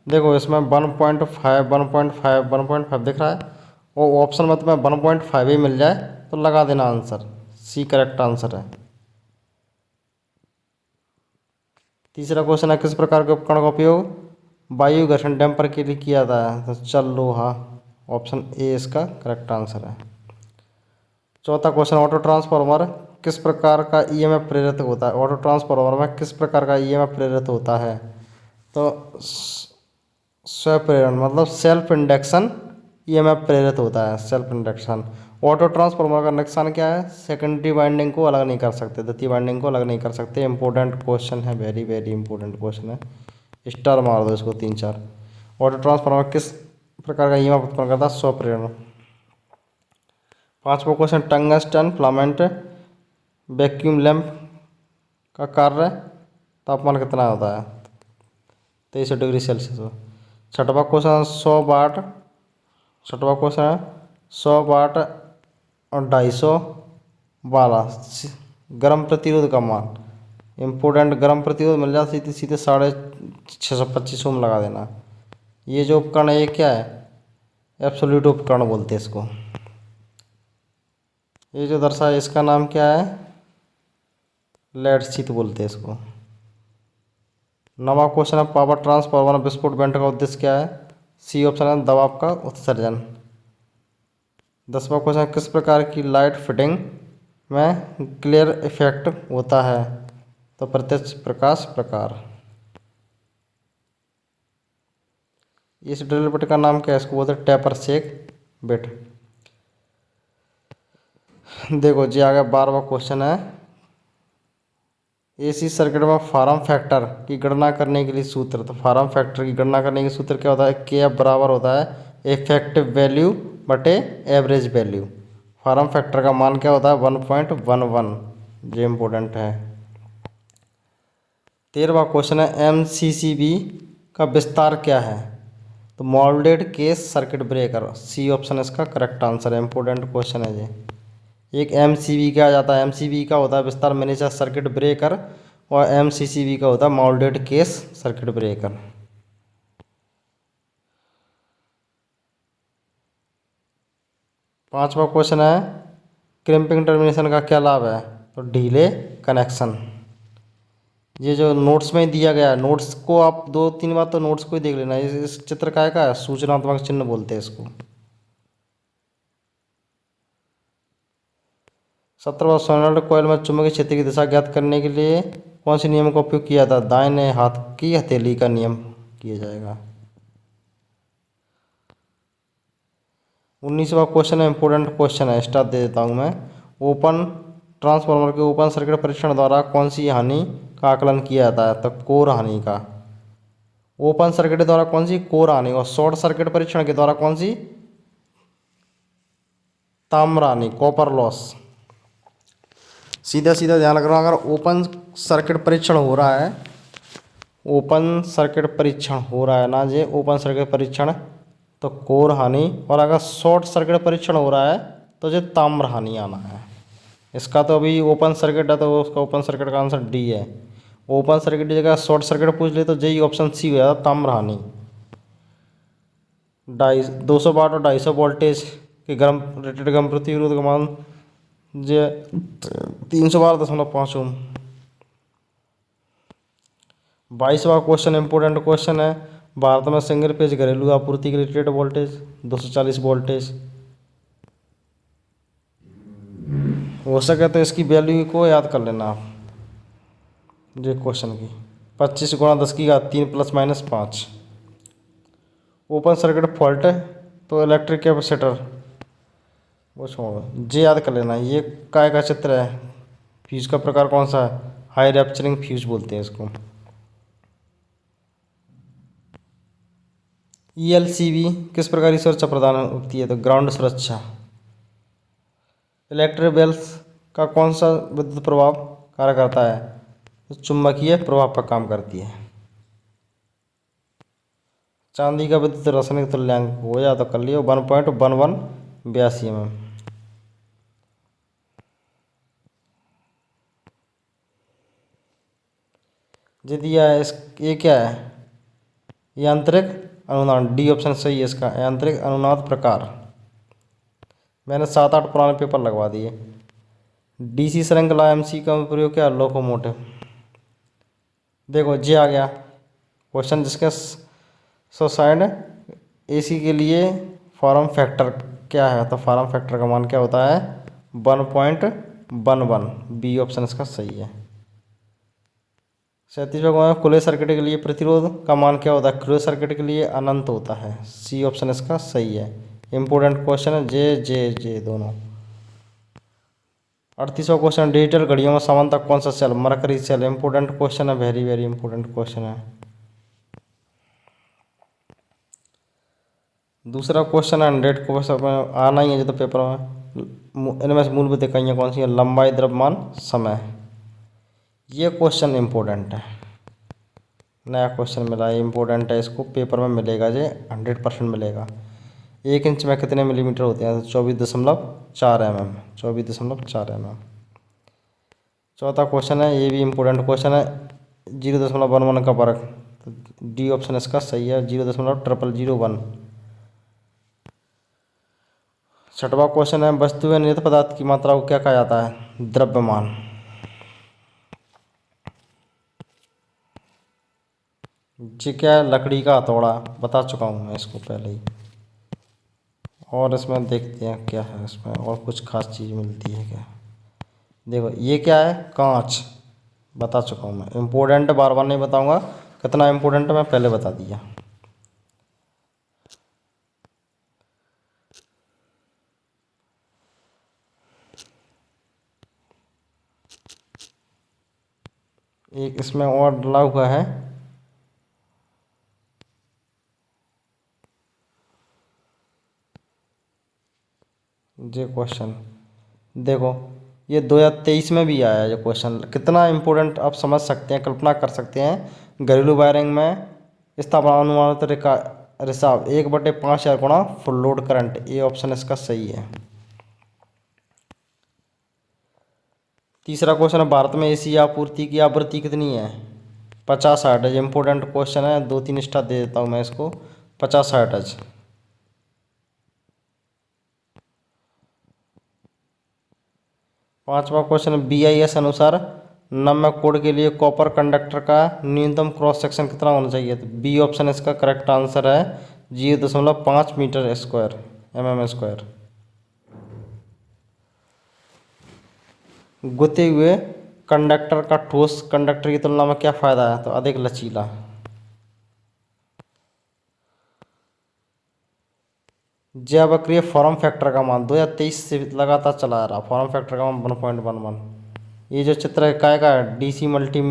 Speaker 1: देखो इसमें 1.5 1.5 1.5 दिख रहा है, वो ऑप्शन में तुम्हें 1.5 ही मिल जाए तो लगा देना आंसर। सी करेक्ट आंसर है। तीसरा क्वेश्चन है, किस प्रकार के उपकरण का उपयोग वायु घर्षण डैम्पर के लिए किया जाता है? तो चल लोहा, ऑप्शन ए इसका करेक्ट आंसर है। चौथा क्वेश्चन, ऑटो ट्रांसफार्मर किस प्रकार का ईएमएफ प्रेरित होता है? ऑटो ट्रांसफार्मर में किस प्रकार का ईएमएफ प्रेरित होता है? तो स्वप्रेरण मतलब सेल्फ इंडक्शन ईएमएफ प्रेरित होता है, सेल्फ इंडक्शन। ऑटो ट्रांसफार्मर का नुकसान क्या है? सेकेंडरी वाइंडिंग को अलग नहीं कर सकते, द्वितीय वाइंडिंग को अलग नहीं कर सकते। इंपॉर्टेंट क्वेश्चन है, वेरी वेरी इंपॉर्टेंट क्वेश्चन है, स्टार मार दो इसको 3 4। ऑटो ट्रांसफार्मर किस प्रकार का ईएमएफ उत्पन्न करता है? स्वप्रेरण। पांचवा question, tungsten filament vacuum lamp का कार्य तापमान कितना होता है? 23 डिग्री सेल्सियस। छठवा क्वेश्चन, 100 वाट। छठवा क्वेश्चन है 100 वाट और 250 वाला गर्म प्रतिरोध का मान। इम्पोर्टेंट, गर्म प्रतिरोध मिल जाए सीधे सीधे 625 ओम लगा देना। ये जो उपकरण है ये क्या है? एब्सोल्यूट उपकरण बोलते हैं इसको। ये जो दर्शाया इसका नाम क्या है? लेड शीट बोलते हैं इसको। नवा क्वेश्चन है, पावर ट्रांसफार्मर विस्फोट बेंट का उद्देश्य क्या है? सी ऑप्शन है दबाव का उत्सर्जन। 10वां क्वेश्चन, किस प्रकार की लाइट फिटिंग में ग्लेयर इफेक्ट होता है? तो प्रत्यक्ष प्रकाश प्रकार। इस ड्रिल बिट का नाम क्या है? इसको बोलते हैं टेपर शेक बिट। देखो जी आगे 12वां क्वेश्चन है, एसी सर्किट में फॉर्म फैक्टर की गणना करने के लिए सूत्र। तो फॉर्म फैक्टर की गणना करने के सूत्र क्या होता है? के एफ बराबर होता है इफेक्टिव वैल्यू बटे एवरेज वैल्यू। फॉर्म फैक्टर का मान क्या होता है? 1.11। ये इम्पोर्टेंट है। 13वां क्वेश्चन है, एमसीसीबी का विस्तार क्या है? तो moulded case circuit breaker, C option इसका करेक्ट आंसर है। इम्पोर्टेंट क्वेश्चन है ये। एक एमसीबी क्या आ जाता है? एमसीबी का होता है विस्तार मिनिएचर सर्किट ब्रेकर और एमसीसीबी का होता है मोल्डेड केस सर्किट ब्रेकर। पांचवा क्वेश्चन है, क्रिम्पिंग टर्मिनेशन का क्या लाभ है? तो ढीले कनेक्शन। ये जो नोट्स में दिया गया है, नोट्स को आप 2 3 बार तो नोट्स को ही देख लेना। इस चित्र का है सूचनात्मक चिन्ह बोलते हैं इसको। 17वां, सोलेनॉइड कॉइल में चुंबकीय क्षेत्र की दिशा ज्ञात करने के लिए कौन से नियम का उपयोग किया था? दाहिने हाथ की हथेली का नियम किया जाएगा। 19वां क्वेश्चन है, इंपोर्टेंट क्वेश्चन है, स्टार दे देता हूँ मैं। ओपन ट्रांसफार्मर के ओपन सर्किट परीक्षण द्वारा कौन सी हानि का आकलन किया जाता है? तो कोर हानि का। ओपन सर्किट द्वारा कौन सी? कोर हानि। और शॉर्ट सर्किट परीक्षण के द्वारा कौन सी? ताम्र हानि, कॉपर लॉस। सीधा सीधा ध्यान रखना, अगर ओपन सर्किट परीक्षण हो रहा है, ओपन सर्किट परीक्षण हो रहा है ना जी, ओपन सर्किट परीक्षण, तो कोर हानि। और अगर शॉर्ट सर्किट परीक्षण हो रहा है तो जो ताम्र हानि आना है। इसका तो अभी ओपन सर्किट है तो उसका ओपन सर्किट का आंसर डी है। ओपन सर्किट की जगह शॉर्ट सर्किट पूछ ले तो जी ऑप्शन सी हो जाता, ताम्र हानि। 200 वाट और 250 वोल्टेज के गर्म रेटेड गर्म प्रतिरोध का मान जे 312.5 ओम। 22वां क्वेश्चन इंपोर्टेंट क्वेश्चन है, भारत में सिंगल फेज घरेलू आपूर्ति के लिए रेटेड वोल्टेज 240 वोल्टेज। हो सके तो इसकी वैल्यू को याद कर लेना आप। ये क्वेश्चन की 25 × 10⁻³ ± 5। ओपन सर्किट फॉल्ट है तो इलेक्ट्रिक कैपेसिटर वो छोड़ो, ये याद कर लेना। ये काय का चित्र है? फ्यूज का प्रकार कौन सा है? हाई रैप्चरिंग फ्यूज बोलते हैं इसको। ईएलसीबी किस प्रकार की सुरक्षा प्रदान होती है? तो ग्राउंड सुरक्षा। इलेक्ट्रिक बेल्स का कौन सा विद्युत प्रभाव कार्य करता है? तो चुंबकीय प्रभाव पर काम करती है। चांदी का विद्युत रासायनिक तुल्यांक हो या तो कर लियो 1.1182 mm। ये दिया है इस, ये क्या है? यांत्रिक अनुनाद, डी ऑप्शन सही है इसका, यांत्रिक अनुनाद प्रकार। मैंने 7 8 पुराने पेपर लगवा दिए। डीसी श्रृंखला एमसी का प्रयोग क्या? लोकोमोटिव। देखो जी आ गया क्वेश्चन जिसका सुसाइड एसी के लिए फॉर्म फैक्टर क्या है, तो फॉर्म फैक्टर का मान क्या होता है 1.11। बी ऑप्शन इसका सही है। 37वां खुले सर्किट के लिए प्रतिरोध का मान क्या होता है, खुले सर्किट के लिए अनंत होता है। सी ऑप्शन इसका सही है। इंपॉर्टेंट क्वेश्चन है जे दोनों। 38वां क्वेश्चन डिजिटल घड़ियों में समानतः कौन सा cell, mercury cell. Important question है, वेरी वेरी इंपॉर्टेंट क्वेश्चन है। दूसरा क्वेश्चन है 100 क्वेश्चन में आना ही है जो तो पेपर में। इनमें से मूलभूत इकाइयाँ कौन सी है, लंबाई, द्रव्यमान, समय। ये क्वेश्चन इंपॉर्टेंट है, नया क्वेश्चन मिला है, इंपॉर्टेंट है, इसको पेपर में मिलेगा जे 100% मिलेगा। 1 इंच में कितने मिलीमीटर होते हैं, 24.4 mm। 24.4 mm। चौथा क्वेश्चन है, ये भी इंपॉर्टेंट क्वेश्चन है, 0.11 का फर्क। तो डी ऑप्शन इसका सही है, 0.0001। छठवां क्वेश्चन है, वस्तु या नियत पदार्थ की मात्रा को क्या कहा जाता है, द्रव्यमान। जी क्या है, लकड़ी का हथौड़ा, बता चुका हूँ मैं इसको पहले ही। और इसमें देखते हैं क्या है, इसमें और कुछ खास चीज़ मिलती है क्या। देखो ये क्या है, कांच, बता चुका हूँ मैं। इम्पोर्टेंट है, बार बार नहीं बताऊँगा, कितना इम्पोर्टेंट है मैं पहले बता दिया। एक इसमें और डला हुआ है, ये क्वेश्चन देखो, ये 2023 में भी आया है। ये क्वेश्चन कितना इम्पोर्टेंट आप समझ सकते हैं, कल्पना कर सकते हैं। घरेलू वायरिंग में स्थापना अनुमानित रिसाव 1/5000 गुणा फुल लोड करंट। ये ऑप्शन इसका सही है। तीसरा क्वेश्चन है, भारत में एसी आपूर्ति की आवृत्ति कितनी है, 50 हर्ट्ज। इंपॉर्टेंट क्वेश्चन है, 2-3 स्टार दे देता हूँ मैं इसको, 50 हर्ट्ज। पांचवा क्वेश्चन, BIS अनुसार नम्य कोड के लिए कॉपर कंडक्टर का न्यूनतम क्रॉस सेक्शन कितना होना चाहिए, तो बी ऑप्शन इसका करेक्ट आंसर है, 0.5 मीटर स्क्वायर, mm²। गुते हुए कंडक्टर का ठोस कंडक्टर की तुलना में क्या फायदा है, तो अधिक लचीला। जैवक्रिय फॉर्म फैक्टर का मान 2023 से लगातार चला आ रहा, फॉर्म फैक्टर का मान 1.11। ये जो चित्र है काय का है, DC मल्टी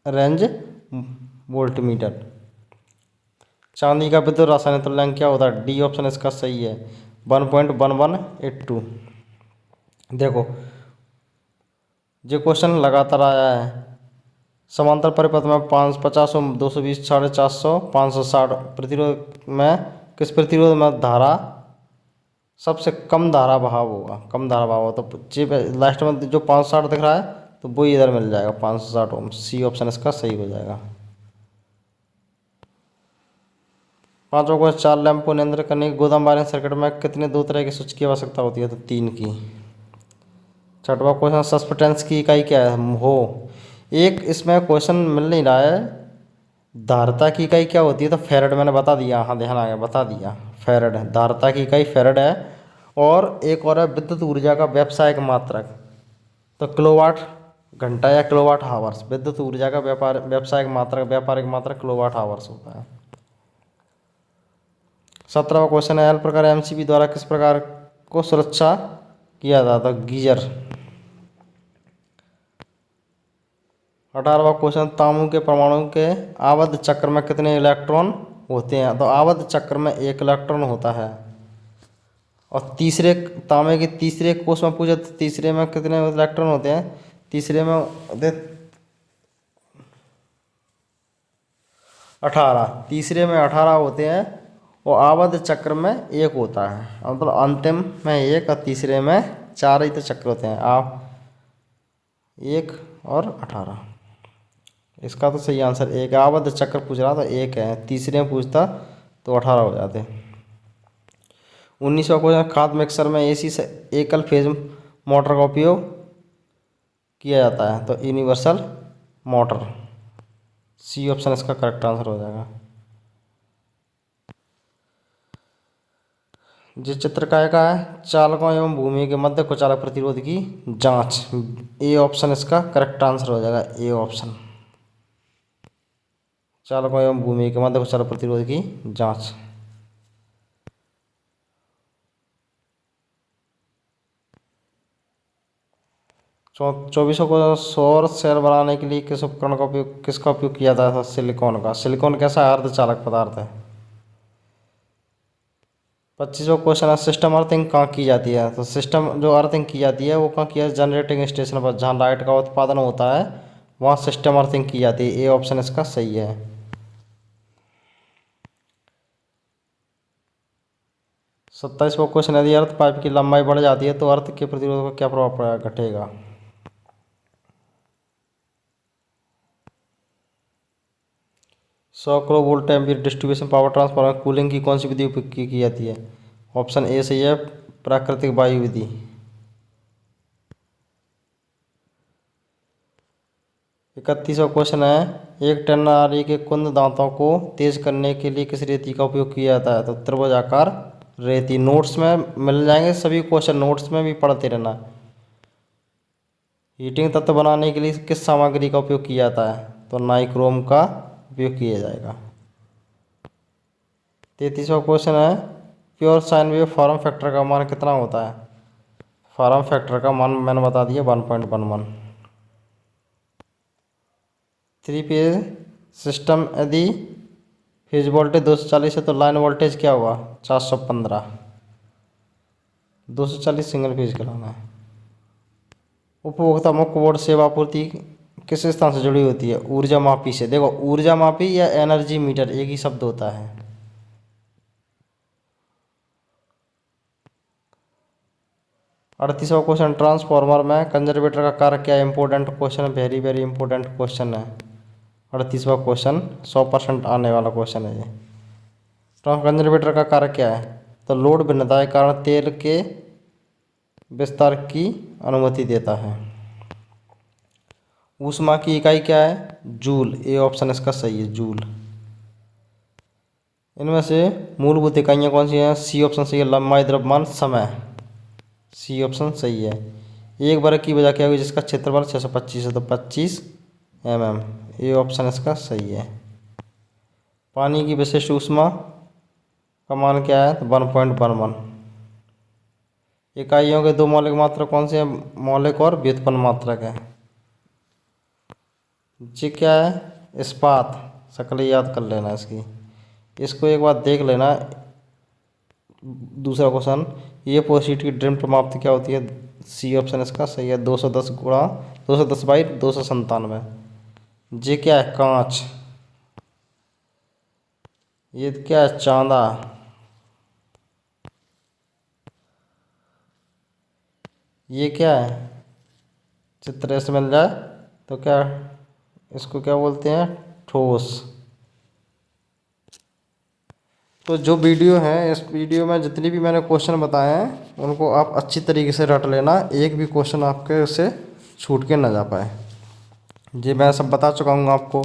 Speaker 1: रेंज वोल्टमीटर। चांदी का विद्युत रासायनिक तुल्यांक क्या होता है, डी ऑप्शन इसका सही है, 1.1182। देखो जो क्वेश्चन लगातार आया है, समांतर परिपथ में 550, 220, 450, 560 प्रतिरोध में किस प्रतिरोध में धारा सबसे कम धारा बहाव होगा, कम धारा बहाव होगा, तो जे लास्ट में जो 560 दिख रहा है तो वो इधर मिल जाएगा 560 ओम। सी ऑप्शन इसका सही हो जाएगा। पांचवा क्वेश्चन, 4 लैंप को नियंत्रित करने के गोदाम वायरिंग सर्किट में कितने 2 तरह के स्विच की आवश्यकता होती है, तो 3 की। छठवां क्वेश्चन, सस्पेंटेंस की इकाई क्या है, हो। एक इसमें क्वेश्चन मिल नहीं रहा है, धारिता की इकाई क्या होती है, तो फैरड, मैंने बता दिया, हाँ ध्यान आ गया, बता दिया, फैरड है, धारिता की इकाई फैरड है। और एक और है विद्युत ऊर्जा का व्यावसायिक मात्रक, तो किलोवाट घंटा या किलोवाट हावर्स। विद्युत ऊर्जा का व्यावसायिक मात्रक, व्यापारिक मात्रक किलोवाट हावर्स होता है। 17वां क्वेश्चन है, एल प्रकार MCB द्वारा किस प्रकार को सुरक्षा किया जाता है, गीजर। 18वां क्वेश्चन, तांबू के परमाणु के आबद्ध चक्र में कितने इलेक्ट्रॉन होते हैं, तो आबद्ध चक्र में 1 इलेक्ट्रॉन होता है। और तीसरे तांबे के तीसरे कोष में पूछा तो तीसरे में कितने इलेक्ट्रॉन होते हैं, तीसरे में 18, तीसरे में 18 होते हैं। और आबद्ध चक्र में 1 होता है, मतलब अंतिम में 1 और तीसरे में 4 ही तो चक्र होते हैं, आप 1 और 18। इसका तो सही आंसर 1 है, आबद्ध चक्र पूछ रहा था 1 है, तीसरे में पूछता तो 18 हो जाते। 19वां क्वेश्चन, खाद मिक्सर में AC से एकल फेज मोटर का उपयोग किया जाता है, तो यूनिवर्सल मोटर। सी ऑप्शन इसका करेक्ट आंसर हो जाएगा। जिस चित्र का है चालकों एवं भूमि के मध्य कुचालक प्रतिरोध की जांच, ए ऑप्शन इसका करेक्ट आंसर हो जाएगा। ए ऑप्शन, चालकों एवं भूमि के मध्य कुचालक प्रतिरोध की जांच। चौबीसों को सौर सेल बनाने के लिए किस उपकरण का उपयोग, किसका उपयोग किया जाता था? सिलिकॉन का। सिलिकॉन कैसा अर्धचालक पदार्थ है। 25वां क्वेश्चन है सिस्टम अर्थिंग कहाँ की जाती है? तो सिस्टम जो अर्थिंग की जाती है वो कहाँ की है? जनरेटिंग स्टेशन पर, जहाँ लाइट का उत्पादन होता है वहाँ सिस्टम अर्थिंग की जाती है। ए ऑप्शन इसका सही है। 27वां क्वेश्चन, यदि अर्थ पाइप की लंबाई बढ़ जाती है तो अर्थ के प्रतिरोध पर क्या प्रभाव घटेगा? सौ kilo volt ampere distribution power transformer cooling की कौन सी विधि उपयोग की जाती है? ऑप्शन ए सही है, प्राकृतिक वायु विधि। 31वां क्वेश्चन है एक टनारी के कुंद दांतों को तेज करने के लिए किस रेती का उपयोग किया जाता है? तो त्रिभुजाकार रेती। नोट्स में मिल जाएंगे सभी क्वेश्चन, नोट्स में भी पढ़ते रहना। हीटिंग तत्व बनाने के लिए किस सामग्री का उपयोग किया जाता है? तो नाइक्रोम का उपयोग किया जाएगा। 33वां क्वेश्चन है pure sine wave form factor का मान कितना होता है? फॉर्म फैक्टर का मान मैंने बता दिया 1.11। 3 फेज सिस्टम, यदि फेज वोल्टेज 240 है तो लाइन वोल्टेज क्या होगा? 415। 240 सिंगल फेज कराना है। उपभोक्ता मुख्य बोर्ड सेवा आपूर्ति किस स्थान से जुड़ी होती है? ऊर्जा मापी से। देखो ऊर्जा मापी या एनर्जी मीटर एक ही शब्द होता है। 38वां क्वेश्चन ट्रांसफॉर्मर में कंजर्वेटर का कार्य क्या है? इंपॉर्टेंट क्वेश्चन है, वेरी वेरी इंपॉर्टेंट क्वेश्चन है। 38वां क्वेश्चन 100% आने वाला क्वेश्चन है ये। कंजर्वेटर का कार्य क्या है? तो लोड भिन्नता के कारण तेल के विस्तार की अनुमति देता है। ऊष्मा की इकाई क्या है? जूल। ए ऑप्शन इसका सही है, जूल। इनमें से मूलभूत इकाइयाँ कौन सी हैं? सी ऑप्शन सही है, लंबाई, द्रव्यमान, समय। सी ऑप्शन सही है। एक वर्ग की वजह क्या होगी जिसका क्षेत्रफल 625 है? तो 25 mm। ए ऑप्शन इसका सही है। पानी की विशिष्ट ऊष्मा का मान क्या है? तो 1.11। इकाइयों के दो मौलिक मात्रक कौन से हैं? मौलिक और व्युत्पन्न मात्रक है। ये क्या है? इस्पात। शक्ल याद कर लेना इसकी, इसको एक बार देख लेना। दूसरा क्वेश्चन, ये पोशीट की ड्रिम समाप्ति क्या होती है? सी ऑप्शन इसका सही है, 210 गुणा 210/297। ये क्या है? कांच। ये क्या है? चांदा। ये क्या है? चित्र ऐसे मिल जाए तो क्या, इसको क्या बोलते हैं? ठोस। तो जो वीडियो है इस वीडियो में जितनी भी मैंने क्वेश्चन बताए हैं उनको आप अच्छी तरीके से रट लेना, एक भी क्वेश्चन आपके से छूट के ना जा पाए। जी मैं सब बता चुका हूँ आपको।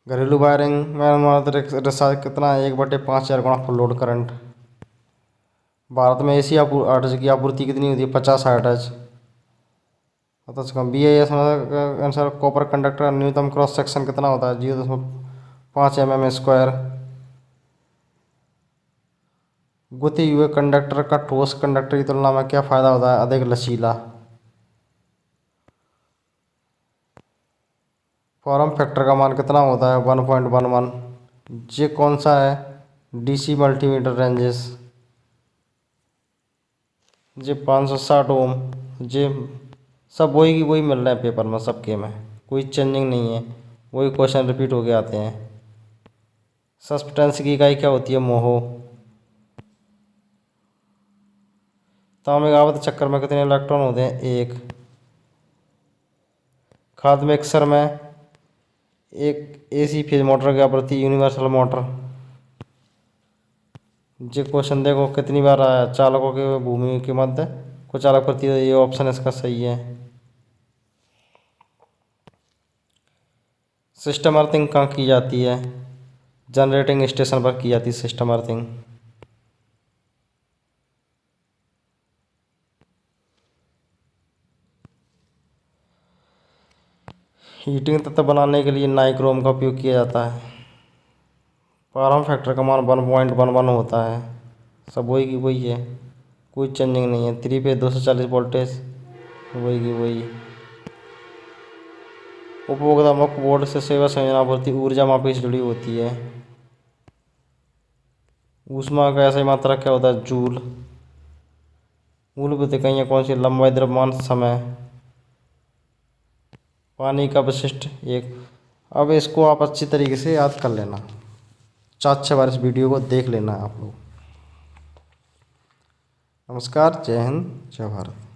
Speaker 1: घरेलू वायरिंग में रिसार्ज कितना है? 1/5000 गुणा फुल लोड करंट। भारत में एसी आर्ट्स की आपूर्ति कितनी होती है? 50 हर्ट्ज। पता चुका। BIS अनुसार कॉपर कंडक्टर का न्यूनतम क्रॉस सेक्शन कितना होता है? 0.5 mm²। गुथे हुए कंडक्टर का ठोस कंडक्टर की तुलना में क्या फायदा होता है? अधिक लचीला। फॉर्म फैक्टर का मान कितना होता है? 1.11। ये कौन सा है? DC multimeter ranges. ये 560 ओम। ये सब वही की वही मिल रहे हैं पेपर में सबके में, कोई चेंजिंग नहीं है, वही क्वेश्चन रिपीट होके आते हैं। सस्पेंस की इकाई क्या होती है? मोहो। तांबे के आवर्त चक्कर में कितने इलेक्ट्रॉन होते हैं? 1। खाद मिक्सर में एक AC फेज मोटर की आवृत्ति यूनिवर्सल मोटर। ये क्वेश्चन देखो कितनी बार आया, चालकों के भूमि के मध्य कुचालक प्रतिरोध। ये ऑप्शन इसका सही है। सिस्टम अर्थिंग कहाँ की जाती है? जनरेटिंग स्टेशन पर की जाती है सिस्टम अर्थिंग। हीटिंग तत्व बनाने के लिए नाइक्रोम का उपयोग किया जाता है। फॉर्म फैक्टर का मान 1.11 होता है। सब वही की वही है, कोई चेंजिंग नहीं है। 3 पे 240 वोल्टेज, वही की वही। उपभोक्ता मुख्य बोर्ड से सेवा संयोजन आपूर्ति ऊर्जा मापी से जुड़ी होती है। ऊष्मा का ऐसा मात्रा क्या होता है? जूल। मूलभूत इकाइयाँ कौन सी? लंबाई, द्रव्यमान, समय। पानी का विशिष्ट एक। अब इसको आप अच्छी तरीके से याद कर लेना, 4-6 बार इस वीडियो को देख लेना आप लोग। नमस्कार, जय हिंद, जय भारत।